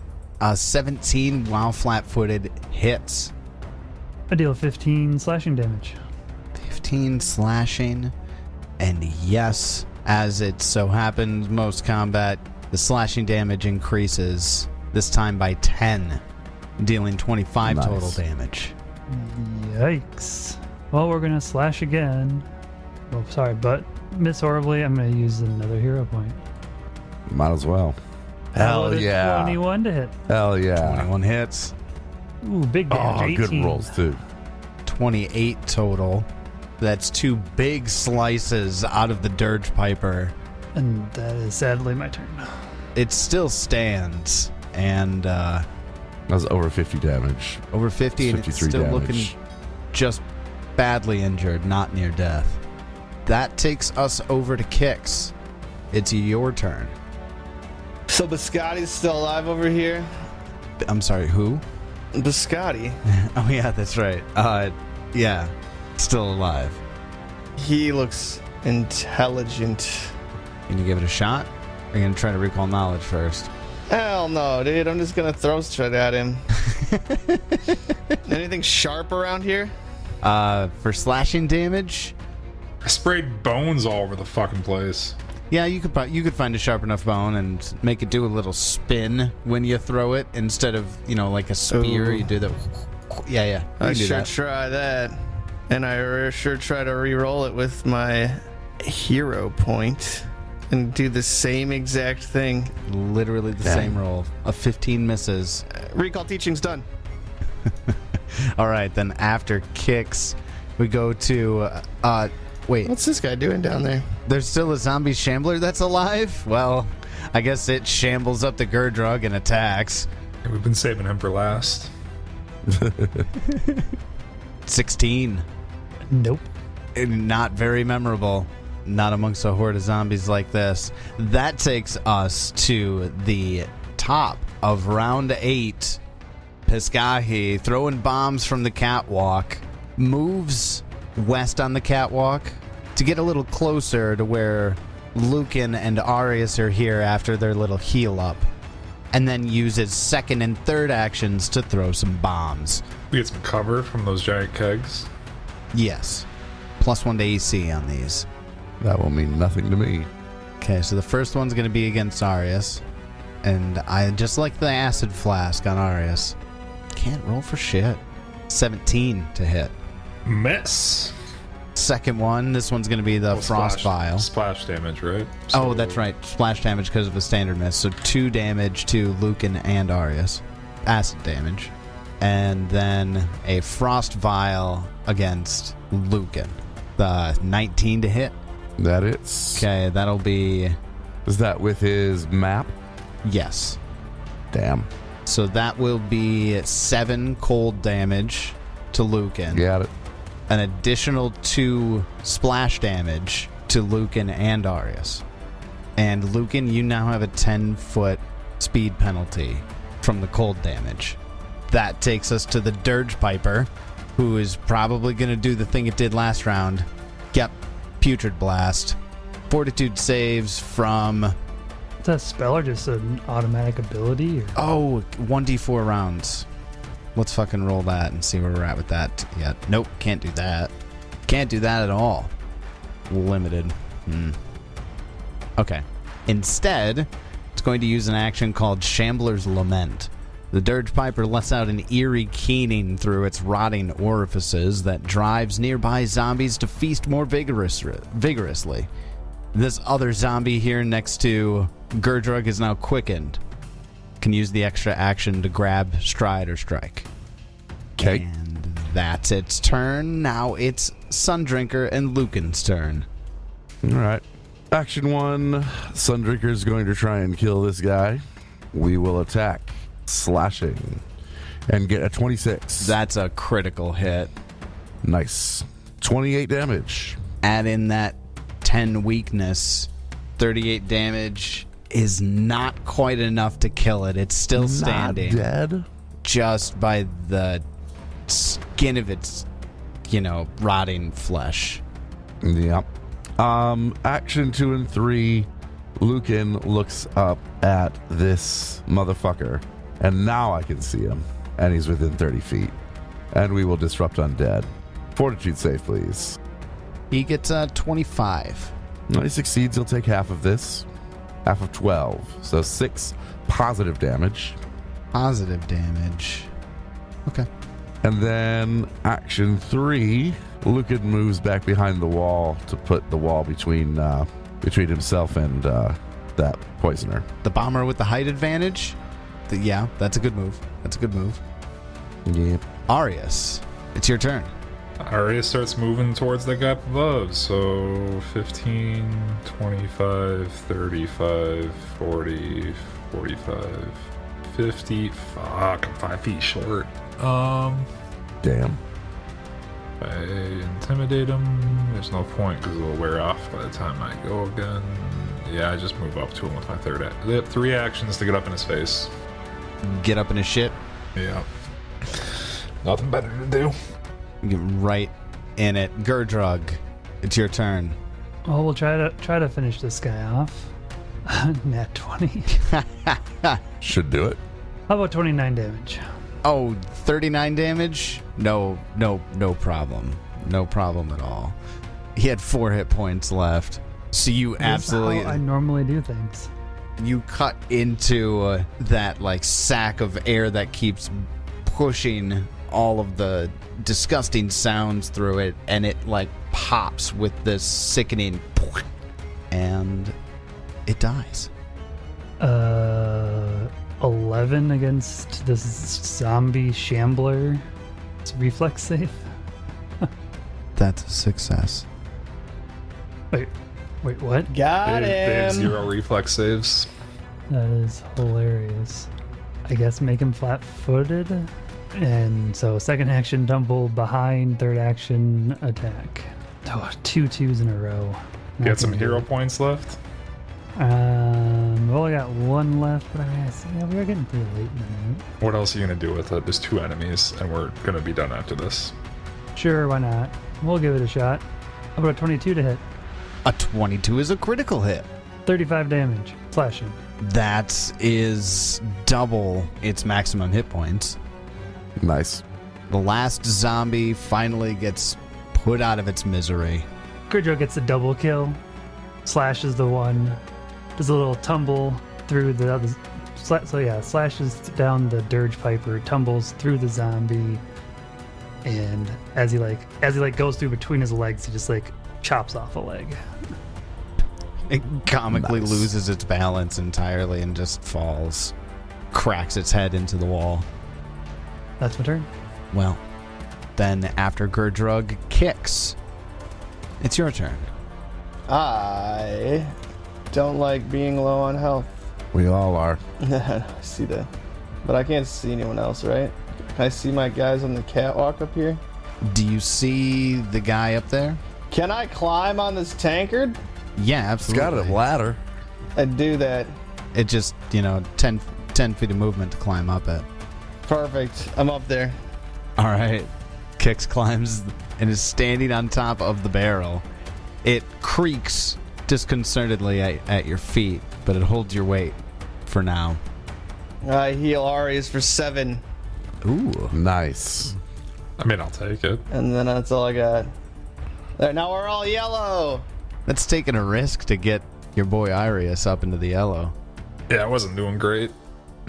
17 while flat-footed hits. I deal 15 slashing damage. 15 slashing. And yes, as it so happens, most combat, the slashing damage increases, this time by 10, dealing 25 Nice. total damage. Yikes. Well, we're gonna slash again. Oh, sorry, but miss horribly. I'm gonna use another hero point. Might as well. Hell Rolled a yeah. 21 to hit. Hell yeah. 21 hits, Ooh, big damage. Oh, 18. good rolls, too. 28 total. That's 2 big slices out of the Dirge Piper. And that is sadly my turn. It still stands, and That was over 50 damage. over 50, and it's 53 still damage. looking just badly injured, not near death. That takes us over to Kix. It's your turn. So Biscotti's still alive over here. I'm sorry, who? Biscotti, Oh yeah, that's right. Yeah, still alive. he looks intelligent. Can you give it a shot? Or are you gonna try to recall knowledge first? Hell no, dude. I'm just gonna throw straight at him. Anything sharp around here? For slashing damage, I sprayed bones all over the fucking place. yeah, you could find a sharp enough bone and make it do a little spin when you throw it instead of like a spear. Ooh. You do the yeah. You I can do sure that. try that. And I sure try to re-roll it with my hero point and do the same exact thing. Literally the Damn. same roll. A 15 misses. Recall teaching's done. All right, then after Kicks, we go to wait. What's this guy doing down there? There's still a zombie shambler that's alive? Well, I guess it shambles up the Gurdrug and attacks. And we've been saving him for last. 16. Nope. Not very memorable. Not amongst a horde of zombies like this. That takes us to the top of round 8. Piscahi throwing bombs from the catwalk moves west on the catwalk to get a little closer to where Lucan and Arius are here after their little heal up, and then uses second and third actions to throw some bombs. We get some cover from those giant kegs. Yes. +1 to AC on these. That will mean nothing to me. Okay, so the first one's going to be against Arius. And I just like the acid flask on Arius. Can't roll for shit. 17 to hit. Miss. Second one, this one's going to be the Well, frost vial. Splash damage, right? Oh, that's right. Splash damage because of a standard miss. So 2 damage to Lucan and Arius. Acid damage. And then a frost vial against Lucan. The 19 to hit. That is. Okay, that'll be... Is that with his map? Yes. Damn. So that will be 7 cold damage to Lucan. Got it. An additional 2 splash damage to Lucan and Arius. And Lucan, you now have a 10-foot speed penalty from the cold damage. That takes us to the Dirge Piper, who is probably going to do the thing it did last round. Yep, Putrid Blast. Fortitude saves from... Is that a spell or just an automatic ability? Or? Oh, 1d4 rounds. Let's fucking roll that and see where we're at with that yet. Nope, can't do that. Can't do that at all. Limited. Okay. Instead, it's going to use an action called Shambler's Lament. The Dirge Piper lets out an eerie keening through its rotting orifices that drives nearby zombies to feast more vigorously. This other zombie here next to Gurdrug is now quickened. Can use the extra action to grab, stride, or strike. Okay. And that's its turn. Now it's Sundrinker and Lucan's turn. All right. Action 1. Sundrinker is going to try and kill this guy. We will attack. Slashing. And get a 26. That's a critical hit. Nice. 28 damage. Add in that 10 weakness, 38 damage, is not quite enough to kill it. It's still standing. Not dead? Just by the skin of its, rotting flesh. Yep. Action 2 and 3. Lucan looks up at this motherfucker, and now I can see him, and he's within 30 feet. And we will disrupt undead. Fortitude save, please. He gets 25. No, he succeeds. He'll take half of this. Half of 12. So 6 positive damage. Positive damage. Okay. And then action 3, Lucan moves back behind the wall to put the wall between himself and that poisoner. The bomber with the height advantage? Yeah, that's a good move. Yep. Arius, it's your turn. Arius starts moving towards the gap above, so 15, 25, 35, 40, 45, 50. Fuck, I'm 5 feet short. Damn. I intimidate him. There's no point because it'll wear off by the time I go again. Yeah, I just move up to him with my third act. They have 3 actions to get up in his face. Get up in his shit. Yeah. Nothing better to do. Get right in it. Gurdrug, it's your turn. Well, we'll try to finish this guy off. Nat 20. Should do it. How about 29 damage? Oh, 39 damage? No problem. No problem at all. He had 4 hit points left. So you absolutely... That's how I normally do things. You cut into that sack of air that keeps pushing all of the disgusting sounds through it, and it pops with this sickening, and it dies. 11 against this zombie shambler. It's reflex save. That's a success. Wait, what? Got They have him. 0 reflex saves. That is hilarious. I guess make him flat-footed. And so second action, tumble behind, third action, attack. Oh, 2 2s in a row. You got some hero points left? Well, I got 1 left, but we are getting pretty late in the night. What else are you going to do with it? There's 2 enemies, and we're going to be done after this. Sure, why not? We'll give it a shot. How about a 22 to hit? A 22 is a critical hit. 35 damage. Slashing. That is double its maximum hit points. Nice. The last zombie finally gets put out of its misery. Gurdro gets a double kill. Slashes the one. Does a little tumble through the other. Slashes down the dirge piper, tumbles through the zombie, and as he goes through between his legs, he just chops off a leg. It comically loses its balance entirely and just falls, cracks its head into the wall. That's my turn. Well, then after Gurdrug kicks, it's your turn. I don't like being low on health. We all are. I see that. But I can't see anyone else, right? Can I see my guys on the catwalk up here? Do you see the guy up there? Can I climb on this tankard? Yeah, It's absolutely. got a ladder. I do that. It just, 10 feet of movement to climb up it. Perfect. I'm up there. All right. Kix climbs and is standing on top of the barrel. It creaks disconcertedly at your feet, but it holds your weight for now. I heal Arias for 7. Ooh. Nice. I mean, I'll take it. And then that's all I got. There, now we're all yellow. That's taking a risk to get your boy Arius up into the yellow. Yeah, I wasn't doing great.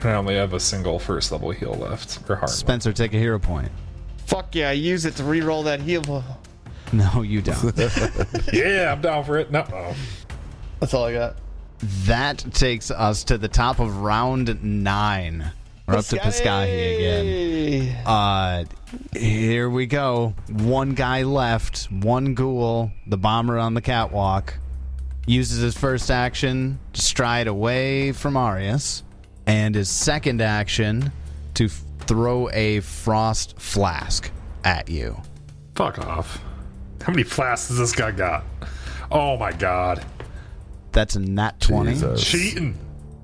I only have a single first level heal left. Or hard. Spencer, take a hero point. Fuck yeah, I use it to reroll that heal. No, you don't. Yeah, I'm down for it. No. That's all I got. That takes us to the top of round 9. We're up to Piscahi again. Here we go. One guy left. One ghoul. The bomber on the catwalk. Uses his first action to stride away from Arius. And his second action to throw a frost flask at you. Fuck off. How many flasks has this guy got? Oh my god. That's a nat 20. Jesus. Cheating.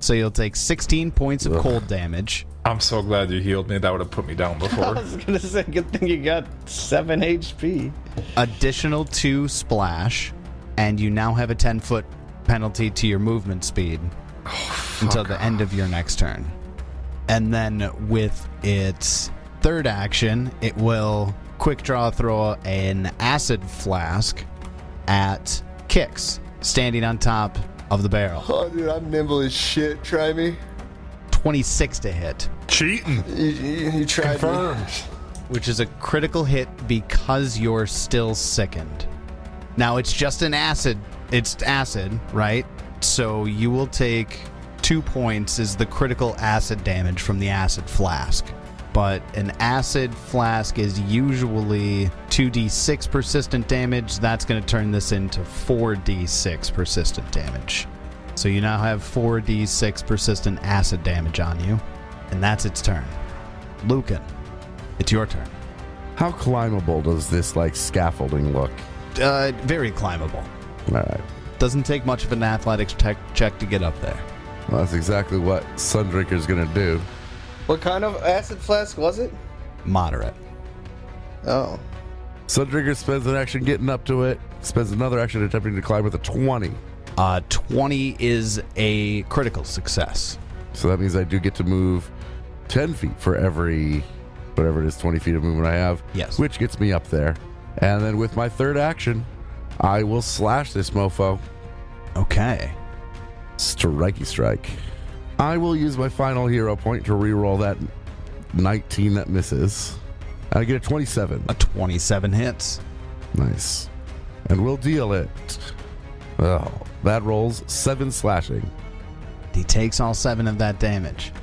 So you'll take 16 points of cold damage. I'm so glad you healed me. That would have put me down I before. was gonna say, good thing you got 7 HP. Additional 2 splash, and you now have a 10-foot penalty to your movement speed until the end of your next turn. And then with its third action, it will quick draw throw an acid flask at Kix, standing on top of the barrel. Oh, dude, I'm nimble as shit. Try me. 26 to hit, Cheating. You tried me. Confirmed. which is a critical hit because you're still sickened. Now, it's just an acid. It's acid, right? So you will take 2 points as the critical acid damage from the acid flask. But an acid flask is usually 2d6 persistent damage. That's going to turn this into 4d6 persistent damage. So you now have 4d6 persistent acid damage on you. And that's its turn. Lucan, it's your turn. How climbable does this like scaffolding look? Very climbable. All right. Doesn't take much of an athletics check to get up there. Well, that's exactly what Sundrinker's gonna do. What kind of acid flask was it? Moderate. Oh. Sundrinker spends an action getting up to it, spends another action attempting to climb with a 20. 20 is a critical success. So that means I do get to move 10 feet for every, whatever it is, 20 feet of movement I have. Yes. Which gets me up there. And then with my third action, I will slash this mofo. Okay. Strikey strike. I will use my final hero point to reroll that 19 that misses. And I get a 27. A 27 hits. Nice. And we'll deal it. Oh, that rolls 7 slashing. He takes all 7 of that damage.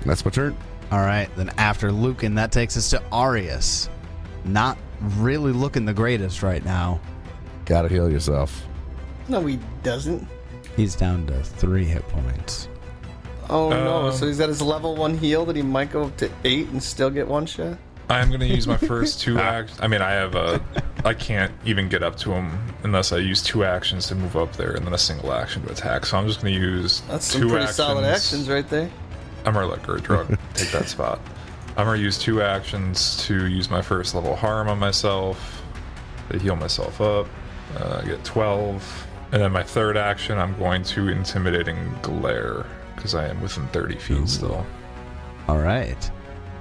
That's my turn. All right, then after Lucan, that takes us to Arius. Not really looking the greatest right now. Gotta heal yourself. No, he doesn't. He's down to 3 hit points. Oh no, so he's at his level 1 heal that he might go up to 8 and still get one shot? I'm going to use my first 2 actions. I mean, I can't even get up to him unless I use 2 actions to move up there and then a single action to attack. So I'm just going to use That's 2 some pretty actions. solid actions right there. I'm going to let Gerdrug take that spot. I'm going to use 2 actions to use my first level harm on myself, to heal myself up. I get 12. And then my third action, I'm going to Intimidating Glare, because I am within 30 feet still. All right.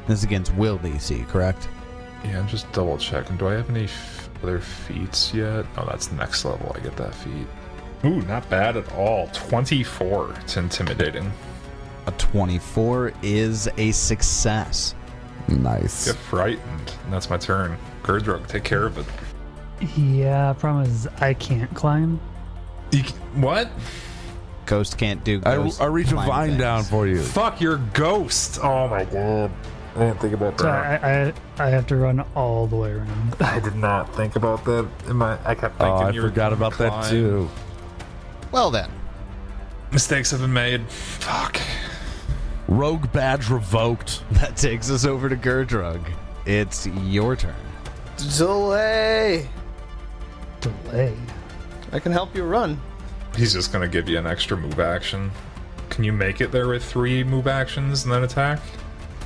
This is against Will DC, correct? Yeah, I'm just double checking. Do I have any other feats yet? Oh, that's next level. I get that feat. Ooh, not bad at all. 24 to Intimidating. A 24 is a success. Nice. Get frightened. And that's my turn. Gerdrug, take care of it. Yeah, problem is I can't climb. What? Ghost can't do I ghost reach a climb vine things. down for you. Fuck your ghost. Oh my god. I didn't think about So that. I have to run all the way around. I did not think about that. I kept thinking Oh, I you were forgot about that climb. too. Well then. Mistakes have been made. Fuck. Rogue badge revoked. That takes us over to Gerdrug. It's your turn. Delay! Delay. I can help you run. He's just gonna give you an extra move action. Can you make it there with 3 move actions and then attack?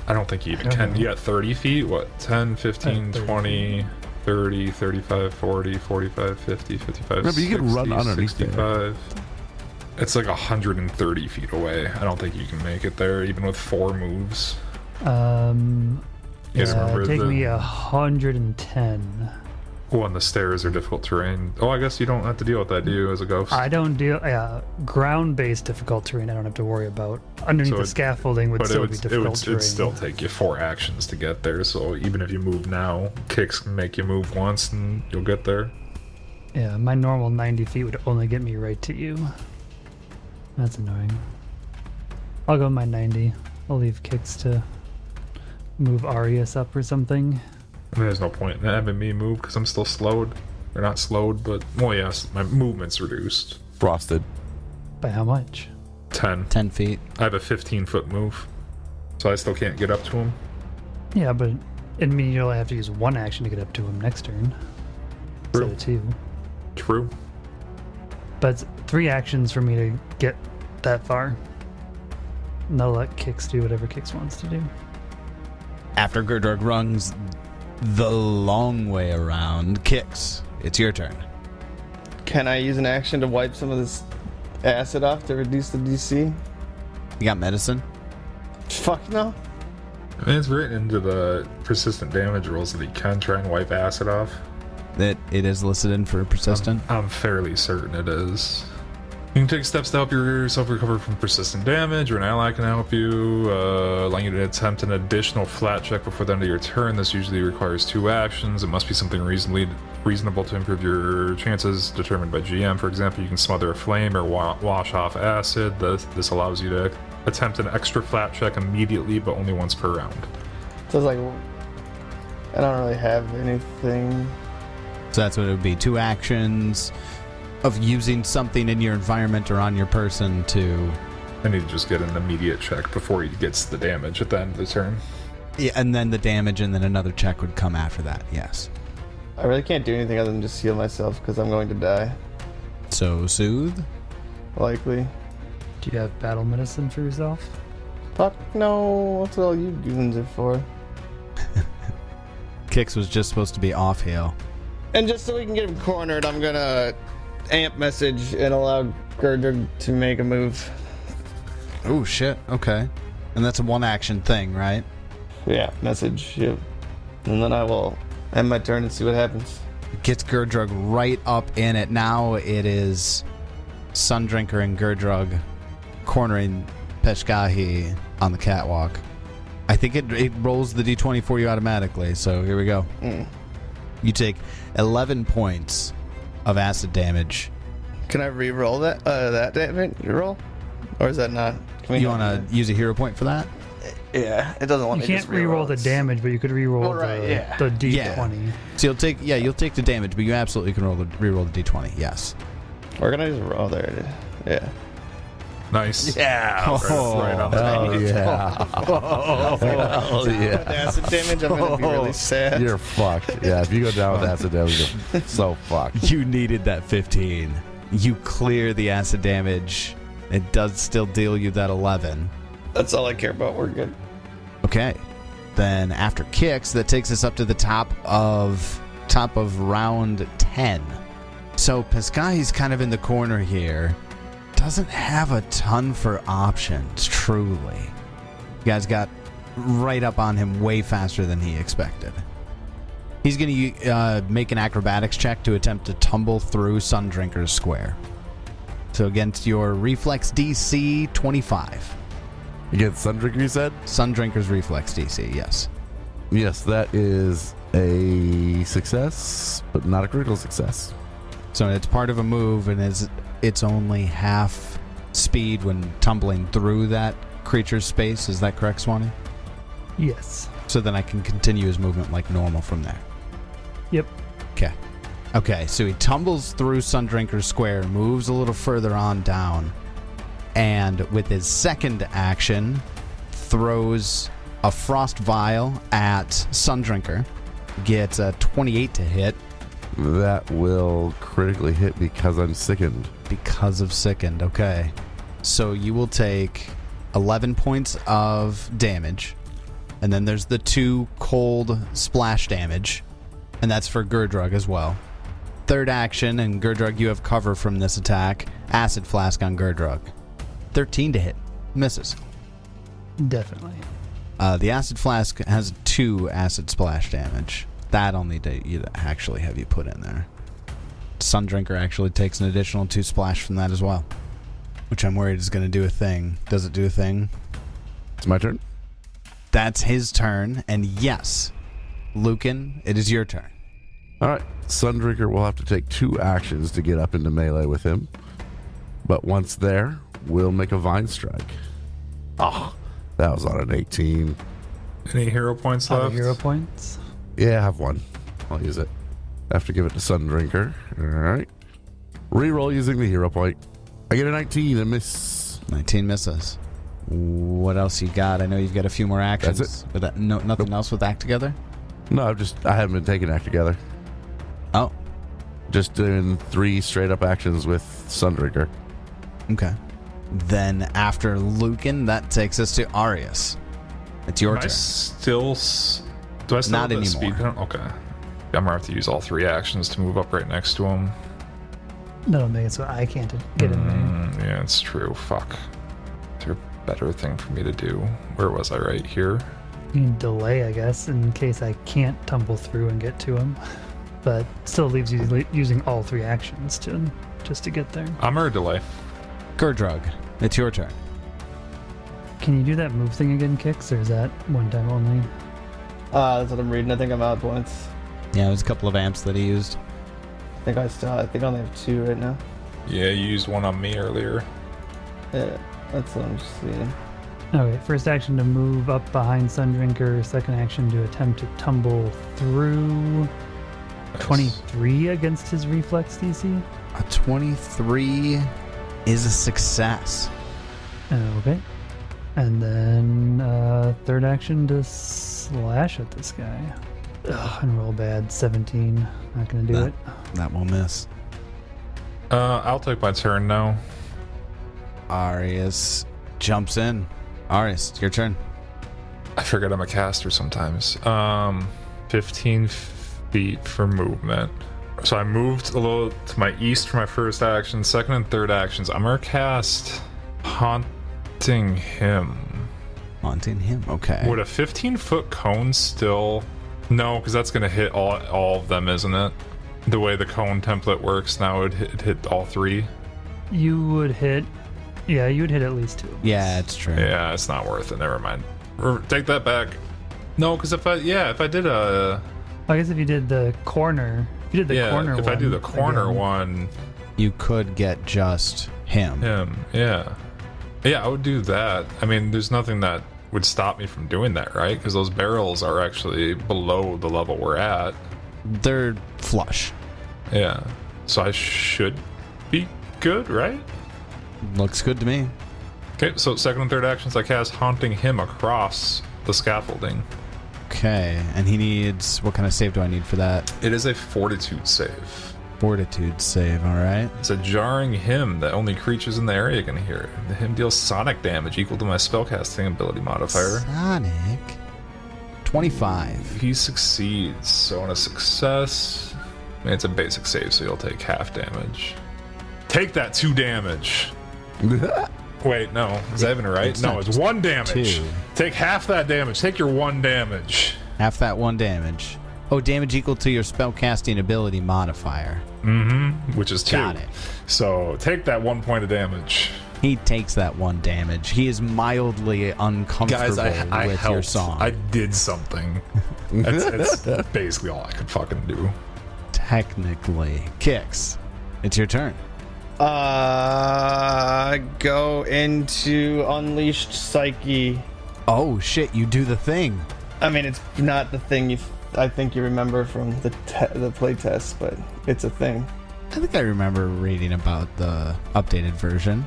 I don't think you even can. You got 30 feet? What? 10, 15, 20, 30, 35, 40, 45, 50, 55, Remember, you can run underneath there. 65. It's like 130 feet away. I don't think you can make it there, even with 4 moves. You guys remember take the- me 110. Oh, and the stairs are difficult terrain. Oh, I guess you don't have to deal with that, do you, as a ghost? I don't deal ground-based difficult terrain. I don't have to worry about. Underneath So the it- scaffolding would But still be difficult terrain. it'd still take you 4 actions to get there, so even if you move now, kicks can make you move once and you'll get there. Yeah, my normal 90 feet would only get me right to you. That's annoying. I'll go with my 90. I'll leave kicks to move Arius up or something. I mean, there's no point in having me move because I'm still slowed. Or not slowed, but, well, yes, my movement's reduced. Frosted. By how much? 10. 10 feet. I have a 15-foot move, so I still can't get up to him. Yeah, but it means you'll have to use 1 action to get up to him next turn. True. Instead of 2. True. But it's 3 actions for me to get that far. And I'll let Kix do whatever Kix wants to do. After Gurdrug runs the long way around, Kix, it's your turn. Can I use an action to wipe some of this acid off to reduce the DC? You got medicine? Fuck no. I mean, it's written into the persistent damage rules that he can try and wipe acid off. That it is listed in for persistent? I'm fairly certain it is. You can take steps to help yourself recover from persistent damage, or an ally can help you, allowing you to attempt an additional flat check before the end of your turn. This usually requires 2 actions. It must be something reasonable to improve your chances, determined by GM. For example, you can smother a flame or wash off acid. This allows you to attempt an extra flat check immediately, but only once per round. So it's like, I don't really have anything. So that's what it would be. 2 actions of using something in your environment or on your person to... I need to just get an immediate check before he gets the damage at the end of the turn. Yeah, and then the damage, and then another check would come after that, yes. I really can't do anything other than just heal myself because I'm going to die. So, soothe? Likely. Do you have battle medicine for yourself? Fuck no. That's what all you goons are for. Kix was just supposed to be off heal. And just so we can get him cornered, I'm gonna amp message and allow Gurdrug to make a move. Oh, shit. Okay. And that's a 1-action thing, right? Yeah, message. Yep. And then I will end my turn and see what happens. Gets Gurdrug right up in it. Now it is Sundrinker and Gurdrug cornering Peshkahi on the catwalk. I think it rolls the d20 for you automatically, so here we go. You take 11 points of acid damage. Can I re-roll that damage roll? Or is that not? You want to use a hero point for that? Yeah, it doesn't want You me to can't just re-roll re-roll the it. damage, but you could re-roll the D20. Yeah. So you'll take the damage, but you absolutely can re-roll the d20. Yes. Or can I just roll there? It is. Yeah. Nice. Yeah. Right on the Oh, yeah. Oh, yeah. With acid damage, I'm gonna be really sad. You're fucked. Yeah, if you go down with acid damage, you're so fucked. You needed that 15. You clear the acid damage. It does still deal you that 11. That's all I care about. We're good. Okay. Then after Kix, that takes us up to the top of round 10. So Pescahi's kind of in the corner here. Doesn't have a ton for options, truly. You guys got right up on him way faster than he expected. He's going to make an acrobatics check to attempt to tumble through Sundrinker's square. So against your reflex DC 25. Against Sundrinker, you said? Sundrinker's reflex DC, yes. Yes, that is a success, but not a critical success. So it's part of a move, and it's only half speed when tumbling through that creature's space. Is that correct, Swanee? Yes. So then I can continue his movement like normal from there. Yep. Okay, so he tumbles through Sundrinker's square, moves a little further on down, and with his second action, throws a frost vial at Sundrinker. Gets a 28 to hit. That will critically hit because I'm sickened. Because of sickened, okay. So you will take 11 points of damage, and then there's the 2 cold splash damage, and that's for Gurdrug as well. Third action, and Gurdrug, you have cover from this attack. Acid Flask on Gurdrug. 13 to hit. Misses. Definitely. The Acid Flask has 2 acid splash damage. That I'll need to actually have you put in there. Sundrinker actually takes an additional 2 splash from that as well, which I'm worried is going to do a thing. Does it do a thing? It's my turn. That's his turn, and yes, Lucan, it is your turn. All right. Sundrinker will have to take 2 actions to get up into melee with him. But once there, we'll make a Vine Strike. Oh, that was on an 18. Any hero points Other left? hero points. Yeah, I have 1. I'll use it. I have to give it to Sundrinker. All right. Reroll using the hero point. I get a 19 and miss. 19 misses. What else you got? I know you've got a few more actions. That's it. But nothing else with Act Together? No, I haven't been taking Act Together. Oh, Just doing 3 straight up actions with Sundrinker. okay. Then after Lucan, that takes us to Arius. It's your Am I turn. still... Do I still Not have the speed anymore. count? Okay. I'm gonna have to use all 3 actions to move up right next to him. That'll make it so I can't get in there. Yeah, it's true. Fuck. Is there a better thing for me to do? Where was I? Right here? You can delay, I guess, in case I can't tumble through and get to him. But still leaves you using all 3 actions just to get there. I'm gonna delay. Gurdrug, it's your turn. Can you do that move thing again, Kix, or is that one time only? That's what I'm reading. I think I'm out of points. Yeah, it was a couple of amps that he used. I think I only have 2 right now. Yeah, you used one on me earlier. Yeah, that's what I'm seeing. Okay, first action to move up behind Sundrinker. Second action to attempt to tumble through. Nice. 23 against his reflex DC. A 23 is a success. Okay. And then third action to slash at this guy. Ugh, and roll bad. 17. Not gonna do it. That will miss. I'll take my turn now. Arius jumps in. Arius, it's your turn. I forget I'm a caster sometimes. 15 feet for movement. So I moved a little to my east for my first action. Second and third actions, I'm gonna cast Haunting Him. Haunting him. Okay. Would a 15-foot cone still... No, because that's gonna hit all of them, isn't it? The way the cone template works now, it hit all 3. You would hit. Yeah, you would hit at least 2. Yeah, it's true. Yeah, it's not worth it. Never mind. Take that back. No, because if I did a... I guess if you did the corner. If you did the corner if one. I do the corner again, one... You could get just him. Yeah, I would do that. I mean, there's nothing that would stop me from doing that, right? Because those barrels are actually below the level we're at. They're flush. Yeah. So I should be good, right? Looks good to me. Okay, so second and third actions, I cast Haunting Him across the scaffolding. Okay, and he needs... What kind of save do I need for that? It is a Fortitude save. Fortitude save, alright. It's a jarring hymn that only creatures in the area can hear. The hymn deals sonic damage equal to my spellcasting ability modifier. Sonic. 25. He succeeds, so on a success... I mean, it's a basic save, so you'll take half damage. Take that 2 damage. Wait, no. Is that even right? It's No, not it's 1 damage. 2. Take half that damage. Take your 1 damage. Half that 1 damage. Oh, damage equal to your spellcasting ability modifier. Which is 2. Got it. So take that 1 point of damage. He takes that 1 damage. He is mildly uncomfortable Guys, I with helped. your song. I did something. It's basically all I could fucking do. Technically. Kix. It's your turn. Go into Unleashed Psyche. Oh, shit. You do the thing. I mean, it's not the thing I think you remember from the play test, but it's a thing. I think I remember reading about the updated version.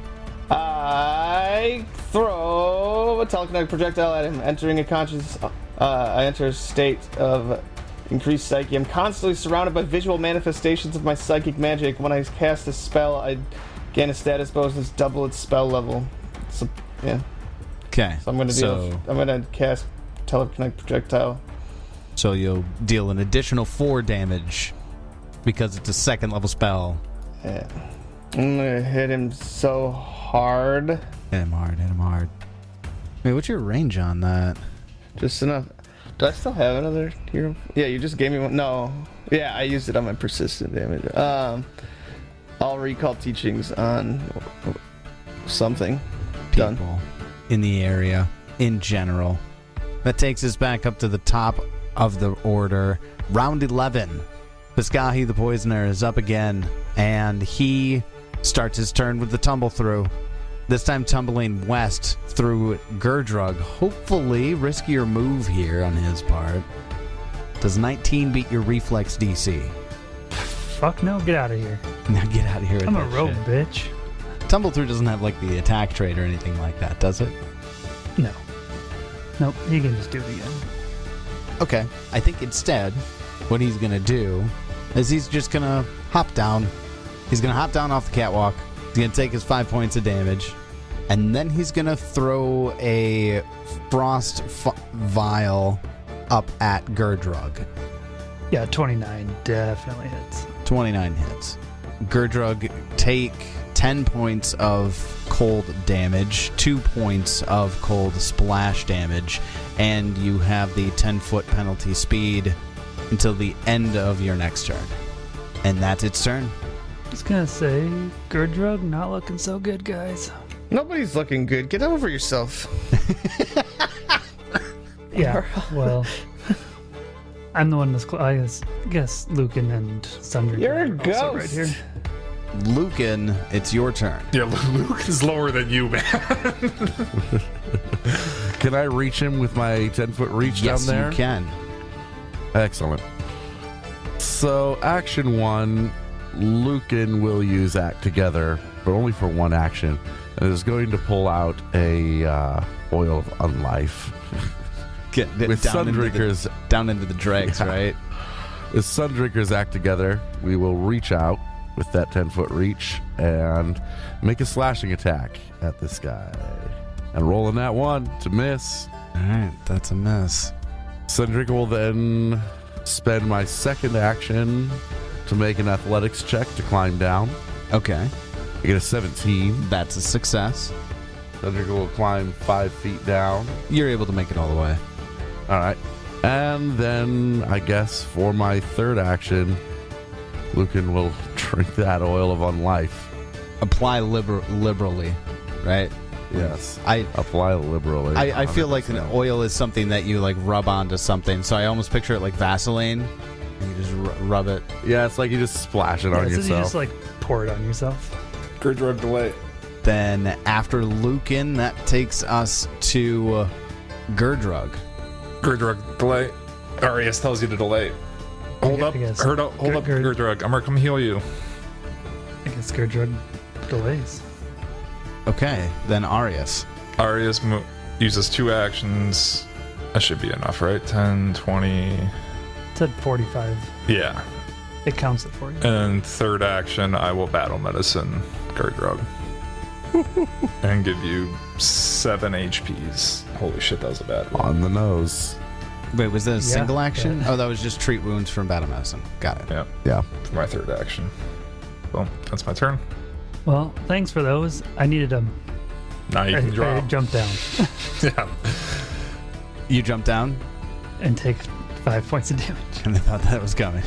I throw a telekinetic projectile at him, entering a I enter a state of increased psyche. I'm constantly surrounded by visual manifestations of my psychic magic. When I cast a spell, I gain a status bonus double its spell level. So, yeah. Okay. So I'm gonna cast telekinetic projectile. So you'll deal an additional 4 damage because it's a 2nd level spell. Yeah. I'm gonna hit him so hard. Hit him hard. Wait, what's your range on that? Just enough. Do I still have another hero? Yeah, you just gave me one. No. Yeah, I used it on my persistent damage. I'll recall teachings on something. Done. People in the area in general. That takes us back up to the top of the order. Round 11. Piscahi the Poisoner is up again, and he starts his turn with the tumble through. This time tumbling west through Gurdrug. Hopefully, riskier move here on his part. Does 19 beat your reflex DC? Fuck no, get out of here. Now get out of here with I'm a that rogue, shit. bitch. Tumble through doesn't have like the attack trait or anything like that, does it? No. Nope, he can just do it again. Okay. I think instead, what he's going to do is he's just going to hop down. He's going to hop down off the catwalk. He's going to take his 5 points of damage. And then he's going to throw a frost vial up at Gerdrug. Yeah, 29 definitely hits. 29 hits. Gerdrug, take 10 points of cold damage, 2 points of cold splash damage, and you have the 10-foot penalty speed until the end of your next turn. And that's its turn. Just gonna say, Gerdrug not looking so good, guys. Nobody's looking good. Get over yourself. Yeah, well, I'm the one that's I guess Lucan and Sundry. You're a are also ghost. right here. Lucan, it's your turn. Yeah, Luke is lower than you, man. Can I reach him with my 10-foot reach Yes, down there? you can. Excellent. So, action 1, Lucan will use Act Together, but only for one action, and is going to pull out a oil of unlife. Get With Sundrinker's down into the dregs, Yeah. right? With Sundrinker's Act Together, we will reach out with that 10-foot reach and make a slashing attack at this guy. And rolling that one to miss. All right, that's a miss. Sundrinker will then spend my second action to make an athletics check to climb down. Okay, I get a 17. that's a success. Sundrinker will climb 5 feet down. You're able to make it all the way. All right. And then I guess for my third action, Lucan will drink that oil of unlife. Apply liberally, right? Yes. I Apply liberally. I feel like an 100%. oil is something that you like rub onto something, so I almost picture it like Vaseline. And you just rub it. Yeah, it's like you just splash it Yeah, on so you yourself. just like pour it on yourself. Good drug delay. Then after Lucan, that takes us to Gerdrug. Good drug delay. Arias tells you to delay. Hold up. I guess. Hold up, good drug. I'm gonna come heal you. I guess Gerdrug delays. Okay, then Arius. Arias uses 2 actions. That should be enough, right? 10, 20. It said 45. Yeah. It counts it for you. And third action, I will battle medicine Gerdrug. And give you 7 HPs. Holy shit, that was a bad one. On the nose. Wait, was that a single yeah. action? Oh, that was just treat wounds from battle medicine. Got it. Yeah, Yeah. for my third action. Well, that's my turn. Well, thanks for those. I needed them. Now you I can drop. jump down Yeah. You jump down, and take 5 points of damage. and I thought that was coming.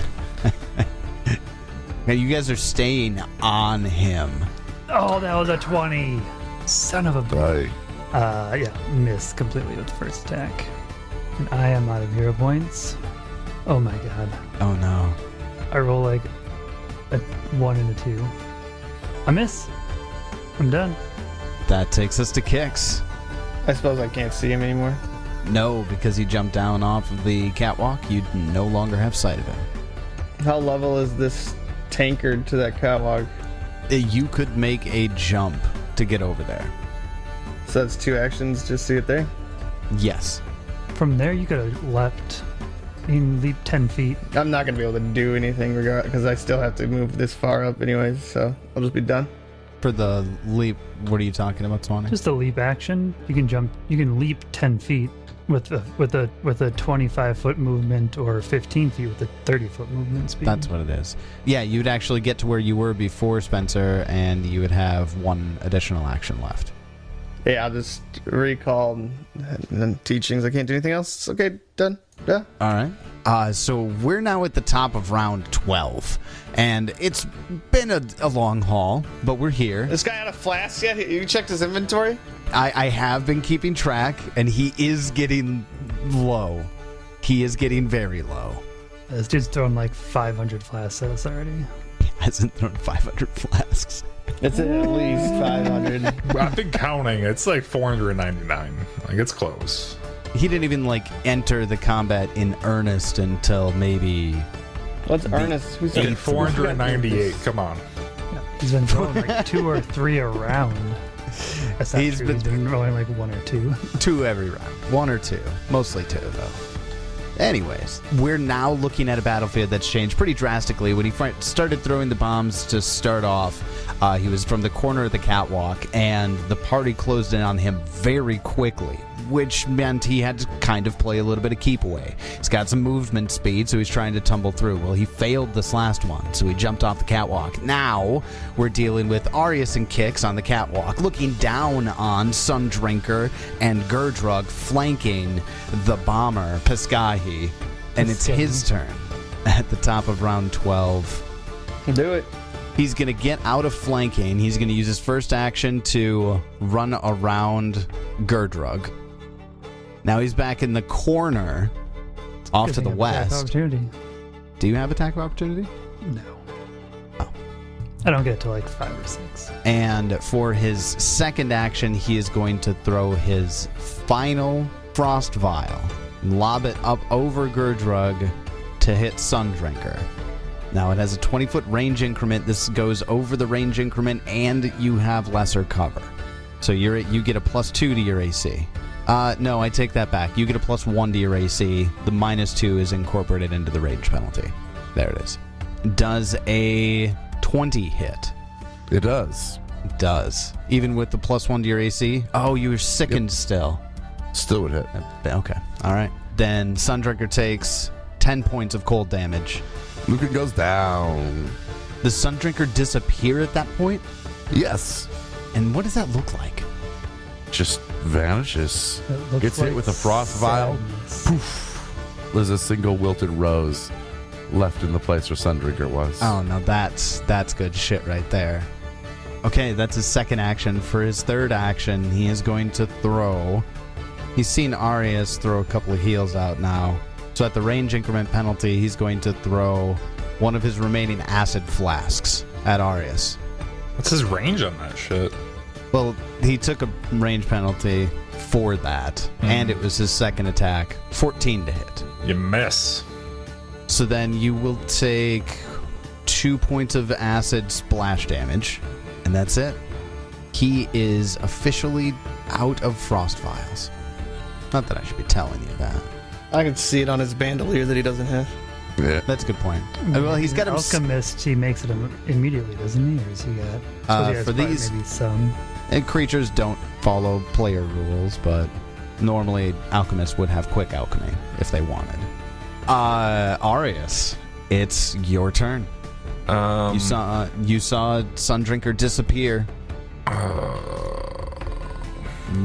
Now you guys are staying on him. Oh, that was a 20. Son of a bitch. Right. Yeah, missed completely with the first attack. And I am out of hero points. Oh my god. Oh no. I roll like a 1 and a 2. I miss. I'm done. That takes us to Kix. I suppose I can't see him anymore. No, because he jumped down off of the catwalk, you no longer have sight of him. How level is this tankard to that catwalk? You could make a jump to get over there. So that's 2 actions just to get there? Yes. From there, you could have leapt. You can leap 10 feet. I'm not going to be able to do anything because I still have to move this far up anyways, so I'll just be done. For the leap, what are you talking about, Swanee? Just a leap action. You can jump. You can leap 10 feet with a 25-foot movement, or 15 feet with a 30-foot movement speed. That's what it is. Yeah, you'd actually get to where you were before, Spencer, and you would have 1 additional action left. Yeah, I'll just recall and then teachings. I can't do anything else. Okay, done. Yeah. All right. So we're now at the top of round 12, and it's been a long haul, but we're here. This guy out of flasks yet? You checked his inventory? I have been keeping track, and he is getting low. He is getting very low. This dude's thrown like 500 flasks at us already. He hasn't thrown 500 flasks. It's at least 500. I've been counting. It's like 499. Like, it's close. He didn't even enter the combat in earnest until maybe What's Ernest? Who's In 498. Come on. Yeah, he's been throwing like 2 or 3 around. That's not He's true. been- He's been rolling like 1 or 2. 2 every round. 1 or 2. Mostly 2, though. Anyways, we're now looking at a battlefield that's changed pretty drastically. When he started throwing the bombs to start off, he was from the corner of the catwalk, and the party closed in on him very quickly, which meant he had to kind of play a little bit of keep away. He's got some movement speed, so he's trying to tumble through. Well, he failed this last one, so he jumped off the catwalk. Now, we're dealing with Arius and Kix on the catwalk, looking down on Sundrinker and Gerdrug flanking the bomber, Piscahi. And it's his turn at the top of round 12. Do it. He's going to get out of flanking. He's going to use his first action to run around Gerdrug. Now he's back in the corner, off to the west. Opportunity. Do you have attack of opportunity? No. Oh. I don't get to like 5 or 6. And for his second action, he is going to throw his final Frost Vial, lob it up over Gerdrug to hit Sundrinker. Now it has a 20-foot range increment. This goes over the range increment, and you have lesser cover. So you get a +2 to your AC. No, I take that back. You get a +1 to your AC. The -2 is incorporated into the range penalty. There it is. Does a 20 hit? It does. It does. Even with the +1 to your AC? Oh, you're sickened still. Still would hit. Okay. All right. Then Sundrinker takes 10 points of cold damage. Lucan goes down. Does Sundrinker disappear at that point? Yes. And what does that look like? Just vanishes. It looks Gets like hit with a frost vial. sadness. Poof. There's a single wilted rose left in the place where Sundrinker was. Oh, no, that's good shit right there. Okay, that's his second action. For his third action, he is going to throw... He's seen Arius throw a couple of heals out now. So at the range increment penalty, he's going to throw one of his remaining acid flasks at Arius. What's his range on that shit? Well, he took a range penalty for that, and it was his second attack. 14 to hit. You miss. So then you will take 2 points of acid splash damage, and that's it. He is officially out of frost vials. Not that I should be telling you that. I can see it on his bandolier that he doesn't have. Yeah. That's a good point. Well, he's got him. Alchemist, he makes it immediately, doesn't he? Or has he got... For these- Maybe some... And creatures don't follow player rules, but normally alchemists would have quick alchemy if they wanted. Arius, it's your turn. You saw Sundrinker disappear.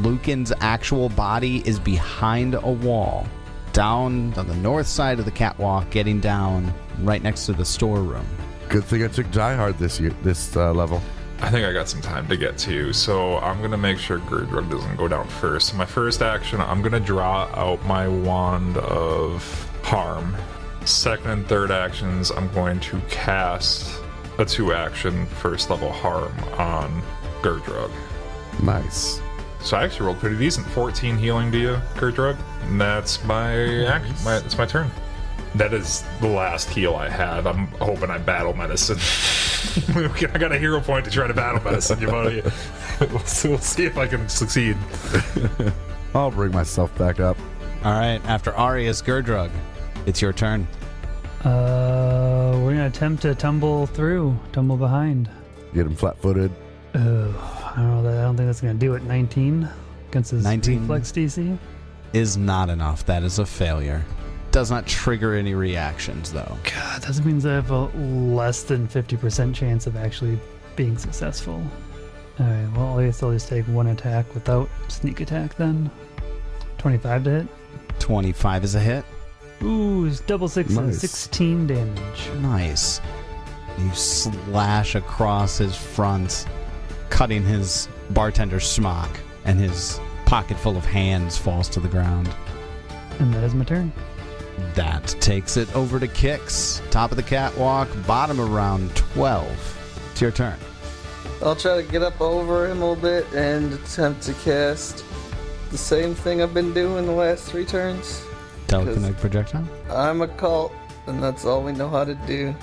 Lucan's actual body is behind a wall, down on the north side of the catwalk, getting down right next to the storeroom. Good thing I took Die Hard this level. I think I got some time to get to you, so I'm going to make sure Gerdrug doesn't go down first. So my first action, I'm going to draw out my Wand of Harm. Second and third actions, I'm going to cast a 2-action first level Harm on Gerdrug. Nice. So I actually rolled pretty decent. 14 healing to you, Gerdrug. And that's my action. It's my turn. That is the last heal I have. I'm hoping I battle medicine. I got a hero point to try to battle medicine, you buddy. We'll see if I can succeed. I'll bring myself back up. All right, after Arius, Gerdrug, it's your turn. We're going to attempt to tumble behind. Get him flat-footed. I don't think that's going to do it. 19 against his 19 reflex DC. Is not enough. That is a failure. Does not trigger any reactions, though. God, that means I have a less than 50% chance of actually being successful. Alright, well, I guess I'll just take one attack without sneak attack then. 25 to hit. 25 is a hit. Ooh, it's double sixes. Nice. 16 damage. Nice. You slash across his front, cutting his bartender's smock, and his pocket full of hands falls to the ground. And that is my turn. That takes it over to Kix. Top of the catwalk, bottom of round 12. It's your turn. I'll try to get up over him a little bit and attempt to cast the same thing I've been doing the last 3 turns. Telekinetic projectile? I'm a cult, and that's all we know how to do.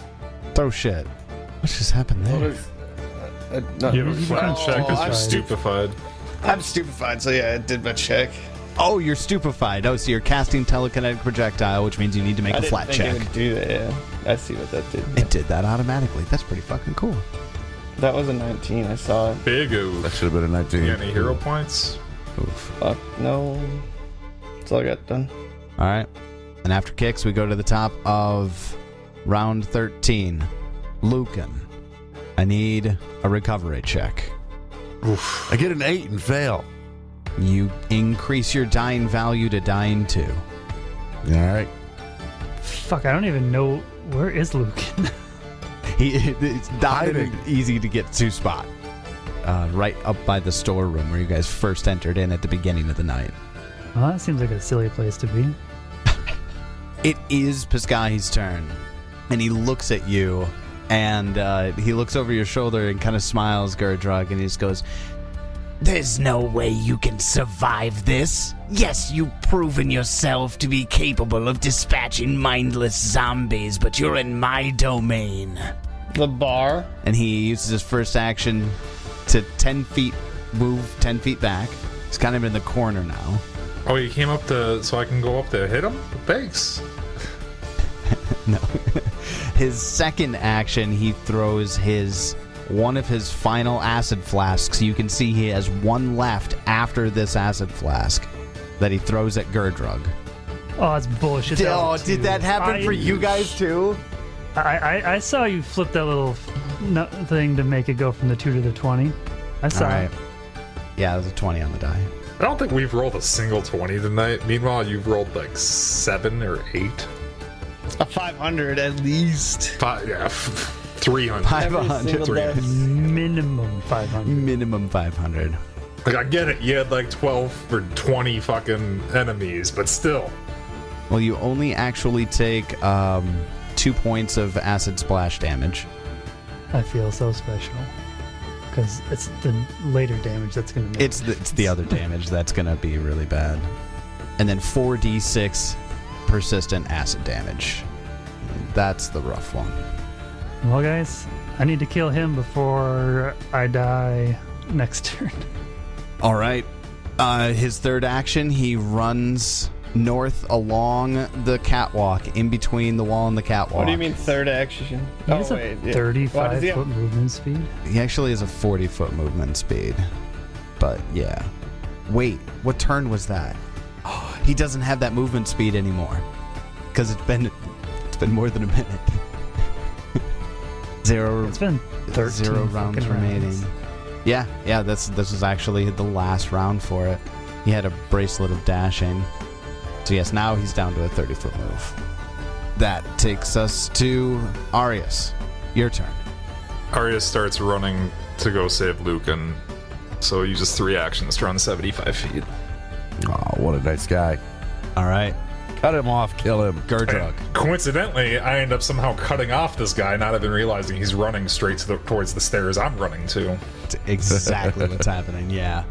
Throw shit. What just happened there? You have a flat check because I'm you're stupefied. I'm stupefied, so yeah, I did my check. Oh, you're stupefied. Oh, so you're casting telekinetic projectile, which means you need to make a flat check. It would do that, yeah. I see what that did. It did that automatically. That's pretty fucking cool. That was a 19. I saw it. Big oof. That should have been a 19. You got any hero points? Fuck no. That's all I got done. All right. And after kicks, we go to the top of round 13. Lucan, I need a recovery check. Oof. I get an 8 and fail. You increase your dying value to dying 2. All right. Fuck, I don't even know. Where is Lucan? It's not an easy to get to spot. Right up by the storeroom where you guys first entered in at the beginning of the night. Well, that seems like a silly place to be. It is Piscahi's turn. And he looks at you, and he looks over your shoulder and kind of smiles, Gurdrug, and he just goes, "There's no way you can survive this. Yes, you've proven yourself to be capable of dispatching mindless zombies, but you're in my domain." The bar? And he uses his first action to 10 feet, move 10 feet back. He's kind of in the corner now. Oh, you came up so I can go up to hit him? Thanks. No. His second action, he throws one of his final acid flasks. You can see he has one left after this acid flask that he throws at Gurdrug. Oh, it's bullshit. Did that happen for you guys too? I saw you flip that little thing to make it go from the 2 to the 20. I saw it. Yeah, it was a 20 on the die. I don't think we've rolled a single 20 tonight. Meanwhile, you've rolled like 7 or 8. A 500 at least. 300. 500. 300. Minimum 500. Minimum 500. Like, I get it. You had like 12 or 20 fucking enemies, but still. Well, you only actually take 2 points of acid splash damage. I feel so special. Because it's the later damage that's going to make It's the other damage that's going to be really bad. And then 4d6 persistent acid damage. That's the rough one. Well, guys, I need to kill him before I die next turn. All right. His third action, he runs north along the catwalk, in between the wall and the catwalk. What do you mean third action? He has a 35-foot movement speed. He actually has a 40-foot movement speed. But, yeah. Wait, what turn was that? Oh, he doesn't have that movement speed anymore. Because it's been more than a minute. It's been 13 0 rounds remaining. Yeah, this was actually the last round for it. He had a bracelet of dashing. So yes, now he's down to a 30-foot move. That takes us to Arius. Your turn. Arius starts running to go save Lucan, so he uses 3 actions to run 75 feet. Oh, what a nice guy. All right. Cut him off, kill him. Gurdrug. Coincidentally, I end up somehow cutting off this guy, not even realizing he's running straight towards the stairs I'm running to. That's exactly what's happening, yeah.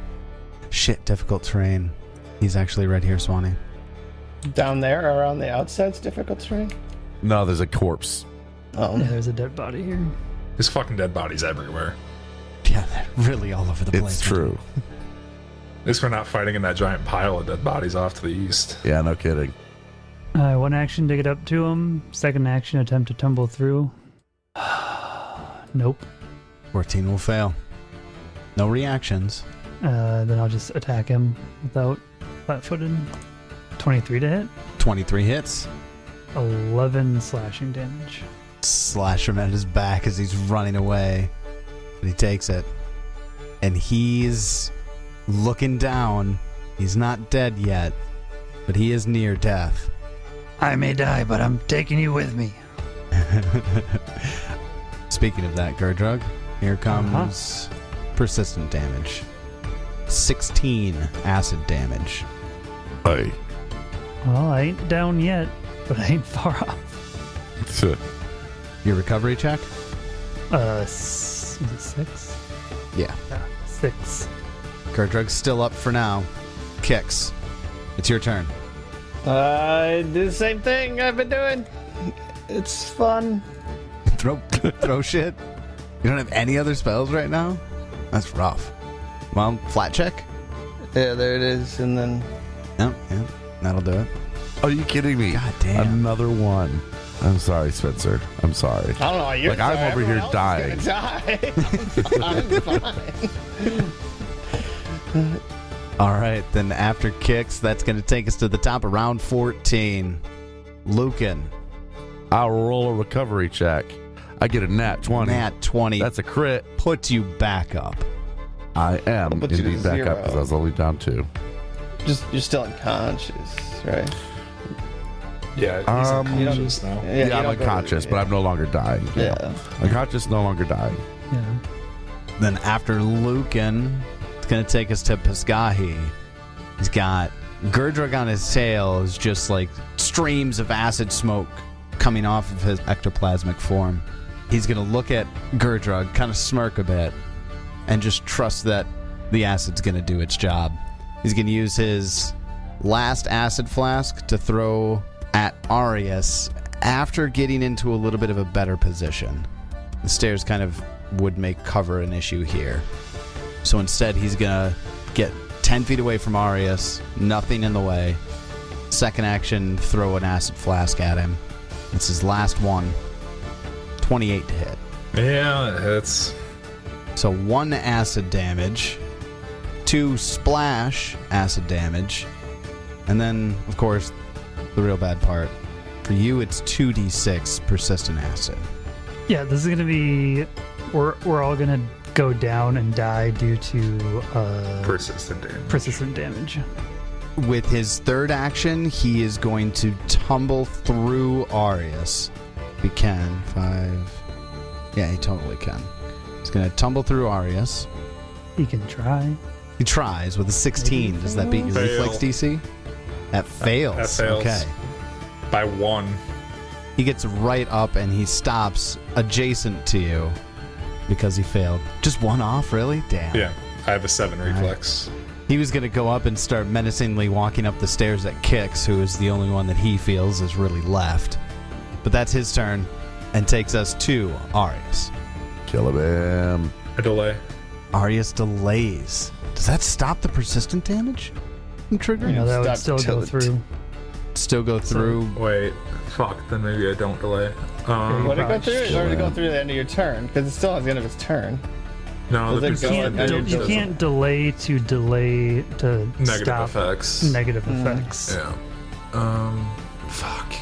Shit, difficult terrain. He's actually right here, Swanee. Down there, around the outside's difficult terrain? No, there's a corpse. Oh. Yeah, there's a dead body here. There's fucking dead bodies everywhere. Yeah, they're really all over the place. It's true. At least we're not fighting in that giant pile of dead bodies off to the east. Yeah, no kidding. One action to get up to him. Second action, attempt to tumble through. Nope. 14 will fail. No reactions. Then I'll just attack him without flat-footed. 23 to hit. 23 hits. 11 slashing damage. Slash him at his back as he's running away. But he takes it. And he's looking down. He's not dead yet, but he is near death. I may die, but I'm taking you with me. Speaking of that, Gurdrug, here comes persistent damage. 16 acid damage. Hey. Well, I ain't down yet, but I ain't far off. Your recovery check? Is it 6? Yeah. 6. Gurdrug's still up for now. Kicks. It's your turn. I do the same thing I've been doing. It's fun. Throw shit? You don't have any other spells right now? That's rough. Well, flat check? Yeah, there it is. And then Yep, that'll do it. Are you kidding me? God damn. Another one. I'm sorry, Spencer. I'm sorry. I don't know why you're Like, I'm sorry. over here Everyone else is dying. gonna die. I'm fine. All right, then after kicks, that's going to take us to the top of round 14. Lucan. I'll roll a recovery check. I get a nat 20. Nat 20 That's a crit. puts you back up. I am Put you to indeed back up 0. because I was only down 2. You're still unconscious, right? Yeah, he's You unconscious now. Yeah, you I'm don't go- unconscious, but I'm no longer dying. Yeah. Unconscious, no longer dying. Yeah. Then after Lucan, it's going to take us to Pisgahi. He's got Gurdrug on his tail, is just like streams of acid smoke coming off of his ectoplasmic form. He's going to look at Gurdrug, kind of smirk a bit, and just trust that the acid's going to do its job. He's going to use his last acid flask to throw at Arius after getting into a little bit of a better position. The stairs kind of would make cover an issue here. So instead, he's going to get 10 feet away from Arius, nothing in the way. Second action, throw an acid flask at him. It's his last one. 28 to hit. Yeah, it hits. So 1 acid damage, 2 splash acid damage, and then, of course, the real bad part. For you, it's 2d6 persistent acid. Yeah, this is gonna be. We're all gonna go down and die due to persistent damage. With his third action, he is going to tumble through Arius. He can. 5. Yeah, he totally can. He's going to tumble through Arius. He can try. He tries with a 16. Does that beat your Fail. reflex DC? That fails. That fails. Okay. By 1. He gets right up and he stops adjacent to you because he failed. Just 1 off, really? Damn. Yeah, I have a 7 reflex. He was going to go up and start menacingly walking up the stairs at Kix, who is the only one that he feels is really left. But that's his turn and takes us to Arius. Kill him. A delay. Arius delays. Does that stop the persistent damage from triggering? You know, that would Stop still till go it- through. Still go through. Wait, fuck, then maybe I don't delay. Would it go through? Kill Or would it go him. through the end of your turn? Because it's still at the end of his turn. No, the Does it go persistent at the end damage of You doesn't- can't delay to negative stop effects. negative effects. Yeah. Fuck.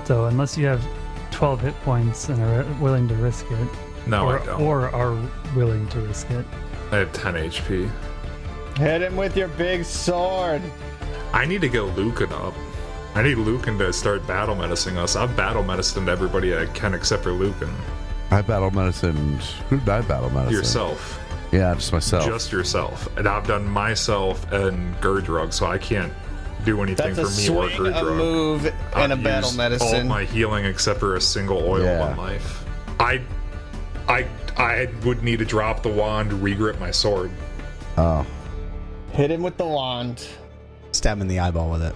So unless you have 12 hit points and are willing to risk it, No, or, I don't. or are willing to risk it, I have 10 HP. Hit him with your big sword. I need to get Lucan up. I need Lucan to start battle medicing us. I've battle medicined everybody I can except for Lucan. I battle medicine. Who did I battle medicine? Yourself. Yeah, just myself. Just yourself. And I've done myself and Gurdrug, so I can't do anything That's a for me or swing, a Gurdrug. move, and a I've battle used all medicine. my healing except for a single oil Yeah. on life. I would need to drop the wand, regrip my sword. Oh. Hit him with the wand. Stab him in the eyeball with it.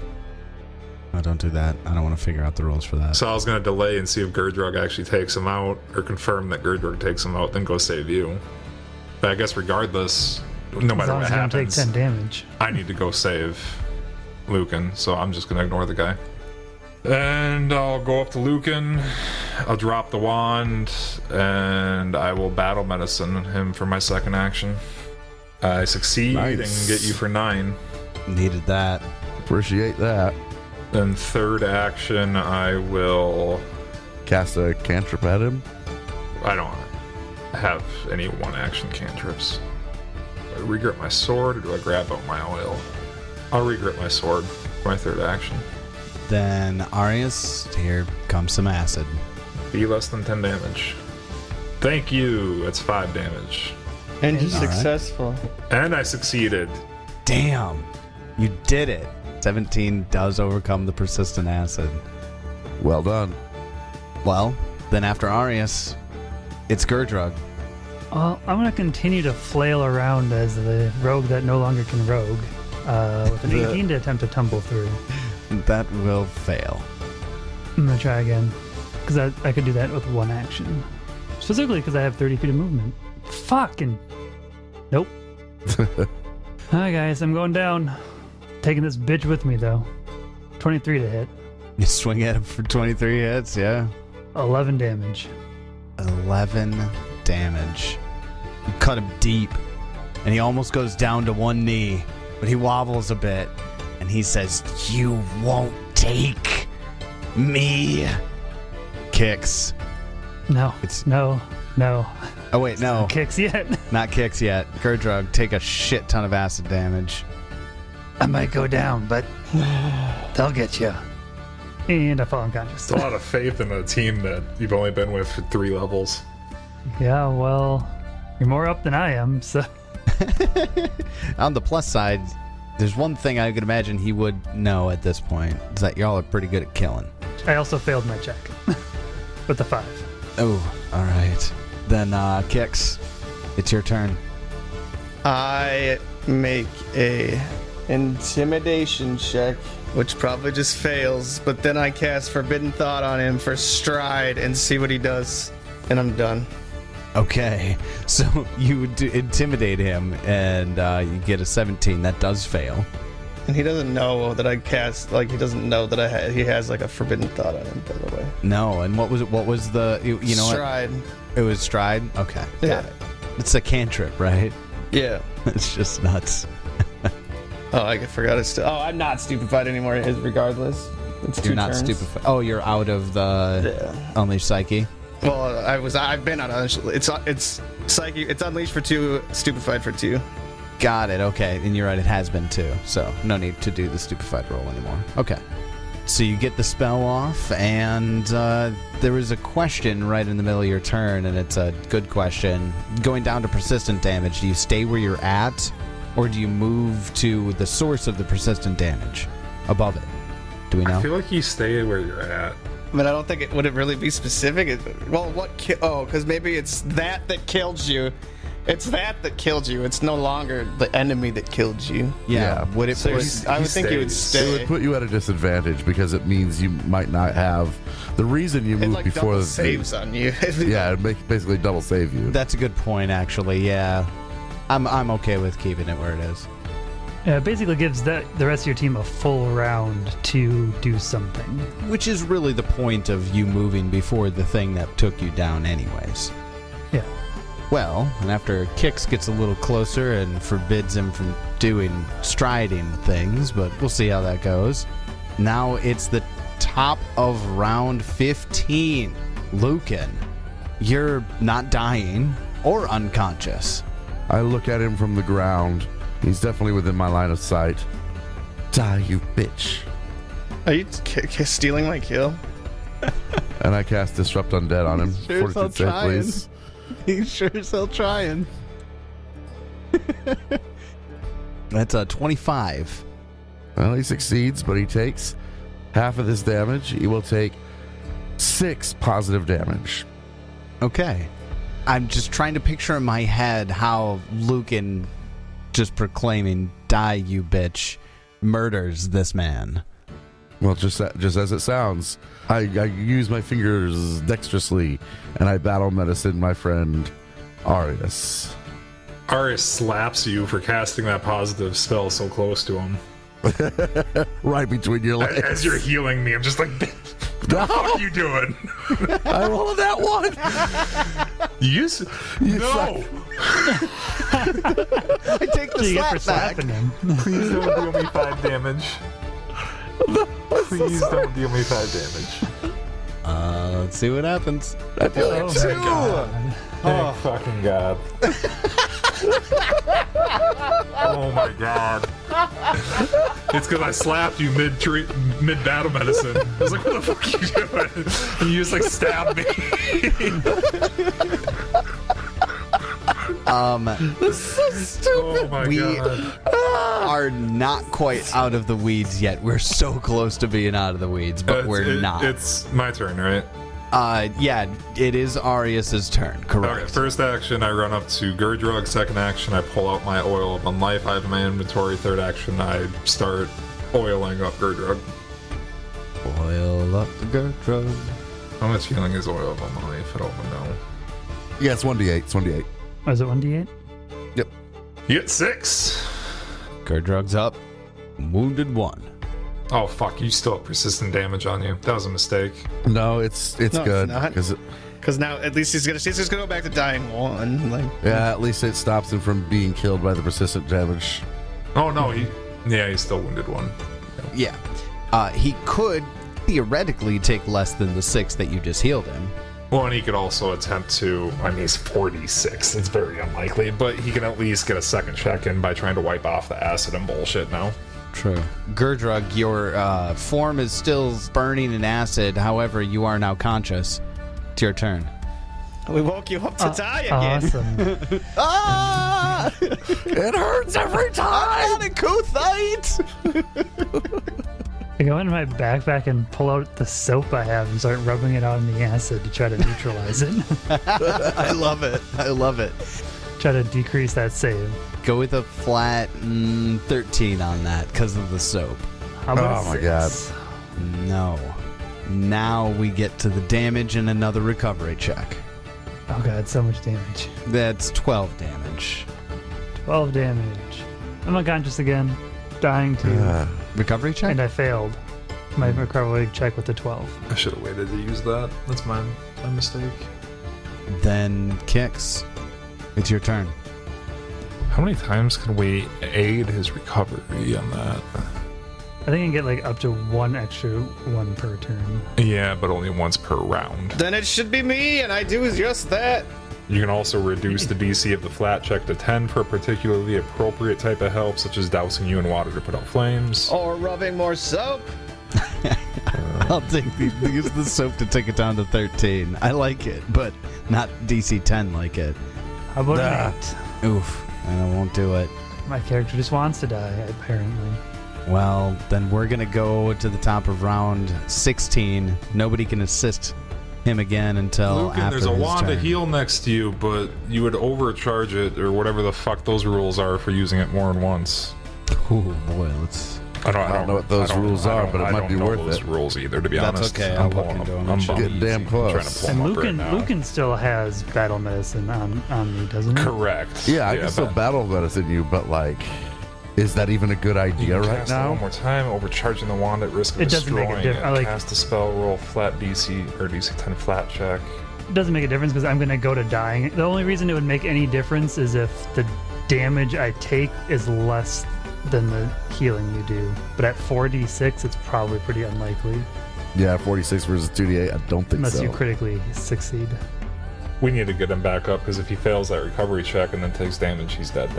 No, don't do that. I don't want to figure out the rules for that. So I was going to delay and see if Gurdrug actually takes him out, or confirm that Gurdrug takes him out, then go save you. But I guess regardless, no as matter long what as you don't take happens, 10 damage. I need to go save Lucan, so I'm just going to ignore the guy. And I'll go up to Lucan, I'll drop the wand, and I will battle medicine him for my second action. I succeed Nice. and get you for 9. Needed that. Appreciate that. Then third action, I will... Cast a cantrip at him. I don't have any one-action cantrips. Do I regrip my sword, or do I grab out my oil? I'll regrip my sword for my third action. Then Arius, here comes some acid. Be less than 10 damage. Thank you. It's 5 damage. And he's All right. successful. And I succeeded. Damn, you did it. 17 does overcome the persistent acid. Well done. Well, then after Arius, it's Gurdrug. Well, I'm going to continue to flail around as the rogue that no longer can rogue, with an 18 to attempt to tumble through. That will fail. I'm going to try again, because I could do that with one action. Specifically because I have 30 feet of movement. Fucking... Nope. Hi guys, I'm going down. taking this bitch with me, though. 23 to hit. You swing at him for 23 hits, yeah. 11 damage. 11 damage. You cut him deep, and he almost goes down to one knee, but he wobbles a bit, and he says, "You won't take me." Kicks. No. No. Oh, wait, no. Kicks yet. Not kicks yet. Gurdrug, take a shit ton of acid damage. I might go down, but they'll get you. And I fall unconscious. It's a lot of faith in a team that you've only been with for 3 levels. Yeah, well, you're more up than I am, so. On the plus side, there's one thing I could imagine he would know at this point, is that y'all are pretty good at killing. I also failed my check with the 5. Oh, all right. Then, Kix, it's your turn. I make a intimidation check, which probably just fails, but then I cast Forbidden Thought on him for stride and see what he does, and I'm done. Okay, so you would intimidate him, and you get a 17. That does fail. And he doesn't know that I cast, like, he doesn't know that he has, like, a Forbidden Thought on him, by the way. No, and what was it? What was the, you know stride. What? It was stride? Okay. Yeah. It's a cantrip, right? Yeah. It's just nuts. Oh, I forgot it's I'm not stupefied anymore, regardless. It's 2 You're not turns. stupefied. Oh, you're out of the Unleashed Psyche? Well, I've been on it's Psyche. It's Unleashed for 2, Stupefied for 2. Got it, okay. And you're right, it has been 2. So no need to do the stupefied roll anymore. Okay. So you get the spell off, and there was a question right in the middle of your turn, and it's a good question. Going down to persistent damage, do you stay where you're at, or do you move to the source of the persistent damage above it? Do we know? I feel like you stay where you're at. I mean, I don't think would it really be specific. Well, because maybe it's that killed you. It's that killed you. It's no longer the enemy that killed you. Yeah. Would it? So I would think you would It stay. would put you at a disadvantage because it means you might not have the reason you It moved like before double saves on you. Yeah, it basically double save you. That's a good point, actually. Yeah, I'm okay with keeping it where it is. Yeah, it basically gives the rest of your team a full round to do something. Which is really the point of you moving before the thing that took you down, anyways. Yeah. Well, and after Kix gets a little closer and forbids him from doing striding things, but we'll see how that goes. Now it's the top of round 15. Lucan, you're not dying or unconscious. I look at him from the ground. He's definitely within my line of sight. Die, you bitch. Are you stealing my kill? And I cast Disrupt Undead on him. Sure, Fortitude save, please. He's sure as hell trying. That's a 25. Well, he succeeds, but he takes half of this damage. He will take 6 positive damage. Okay. I'm just trying to picture in my head how Lucan, just proclaiming, "Die, you bitch," murders this man. Well, just as it sounds, I use my fingers dexterously, and I battle medicine my friend Arius. Arius slaps you for casting that positive spell so close to him. Right between your legs. As you're healing me, I'm just like, what the fuck are you doing? I rolled that one. No! I take So you get for slapping him. Please don't deal me 5 damage. Please don't deal me 5 damage. Let's see what happens. I feel Oh, like my 2. God. Thank fucking God. Oh my God. It's because I slapped you mid-battle medicine. I was like, what the fuck are you doing? And you just like stabbed me. This is so stupid. Oh my We God. are not quite out of the weeds yet. We're so close to being out of the weeds, but we're not. It's my turn, right? Yeah, it is Arius's turn, correct. Okay, first action, I run up to Gurdrug. Second action, I pull out my oil of Unlife I have in my inventory. Third action, I start oiling up Gurdrug. Oil up the Gurdrug. How much healing is oil of Unlife? I don't even know. Yeah, it's 1d8. It's 1d8. Was it 1d8? You get 6. Gurdrug's up. Wounded 1. Oh, fuck. You still have persistent damage on you. That was a mistake. No, it's good. not. Because now at least he's just gonna go back to dying 1. Like, Yeah, at least it stops him from being killed by the persistent damage. Oh, no. He's still wounded 1. Yeah. He could theoretically take less than the 6 that you just healed him. Well, and he could also attempt to, he's 46. It's very unlikely, but he can at least get a second check in by trying to wipe off the acid and bullshit now. True. Gurdrug, your form is still burning in acid. However, you are now conscious. It's your turn. we woke you up to die again. Awesome. Ah! It hurts every time! I go into my backpack and pull out the soap I have and start rubbing it on the acid to try to neutralize it. I love it. I love it. Try to decrease that save. Go with a flat 13 on that because of the soap. How about Oh my a 6? No. Now we get to the damage and another recovery check. Oh god, so much damage. That's 12 damage. 12 damage. I'm unconscious again. Dying too. Recovery check? And I failed my recovery check with the 12. I should have waited to use that. That's my mistake. Then Kix. It's your turn. How many times can we aid his recovery on that? I think I can get like up to 1 extra 1 per turn. Yeah, but only once per round. Then it should be me, and I do just that. You can also reduce the DC of the flat check to 10 for a particularly appropriate type of help, such as dousing you in water to put out flames. Or rubbing more soap. I'll use the soap to take it down to 13. I like it, but not DC 10 like it. How about an 8? Oof. And I won't do it. My character just wants to die, apparently. Well, then we're going to go to the top of round 16. Nobody can assist him again until Lucan, after there's a his wand turn. to heal next to you, but you would overcharge it, or whatever the fuck those rules are for using it more than once. Oh boy, let's... I don't know what those rules are, but it might be worth those it. rules either, to be That's honest. okay, I'll pulling look into them. them. I'm It should be bummed. Getting damn I'm trying to close. pull And them up right Lucan, now. Lucan still has battle medicine on me, doesn't he? Correct. Yeah, I can still but battle medicine you, but like, is that even a good you idea can right cast it one now? more time, overcharging the wand at risk of It doesn't make a destroying diff- it. I like- Cast a spell, roll flat DC or DC 10 flat check. It doesn't make a difference because I'm going to go to dying. The only reason it would make any difference is if the damage I take is less than the healing you do. But at 4d6, it's probably pretty unlikely. Yeah, 46 versus 2d8. I don't think Unless so. you critically succeed. We need to get him back up, because if he fails that recovery check and then takes damage, he's dead.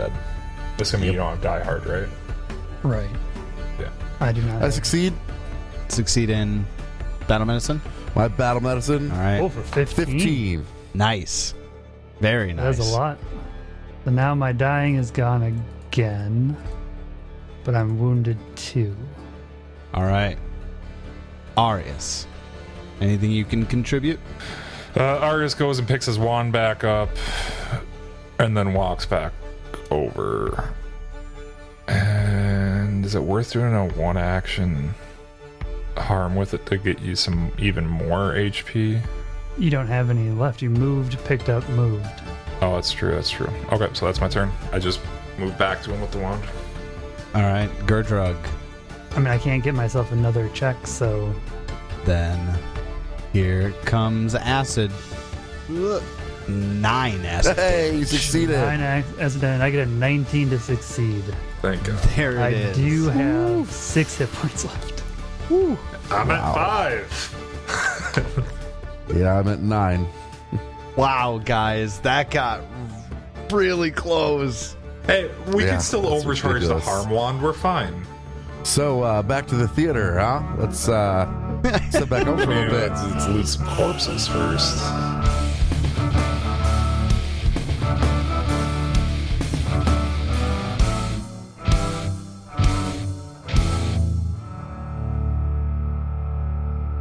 Assuming you don't have Die Hard, right? Right. Yeah. I do not. I succeed. Succeed in battle medicine? My battle medicine. All right. Oh, for 15? 15. Nice. Very nice. That's a lot. So now my dying is gone again. But I'm wounded 2. All right. Arius. Anything you can contribute? Arius goes and picks his wand back up and then walks back over. And is it worth doing a 1 action harm with it to get you some even more HP? You don't have any left. You moved, picked up, moved. Oh, that's true. Okay, so that's my turn. I just moved back to him with the wand. All right. Gurdrug. I mean, I can't get myself another check, so... Then here comes acid. 9 acid. Hey, you succeeded. 9 acid, and I get a 19 to succeed. Thank God. There it I is. do have 6 hit points left. I'm at 5. Yeah, I'm at 9. Wow, guys, that got really close. Hey, we Yeah, can still that's overcharge ridiculous. the harm wand. We're fine. So, back to the theater, huh? Let's sit back over for a little bit. Let's loot some corpses first.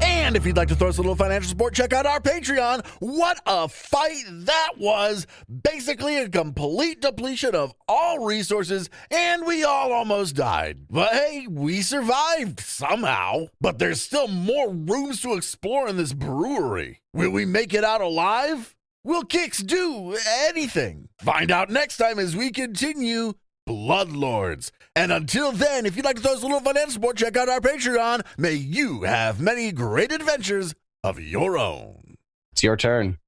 And if you'd like to throw us a little financial support, check out our Patreon. What a fight that was! Basically a complete depletion of all resources, and we all almost died. But hey, we survived somehow. But there's still more rooms to explore in this brewery. Will we make it out alive? Will Kix do anything? Find out next time as we continue Bloodlords. And until then, if you'd like to throw us a little financial support, check out our Patreon. May you have many great adventures of your own. It's your turn.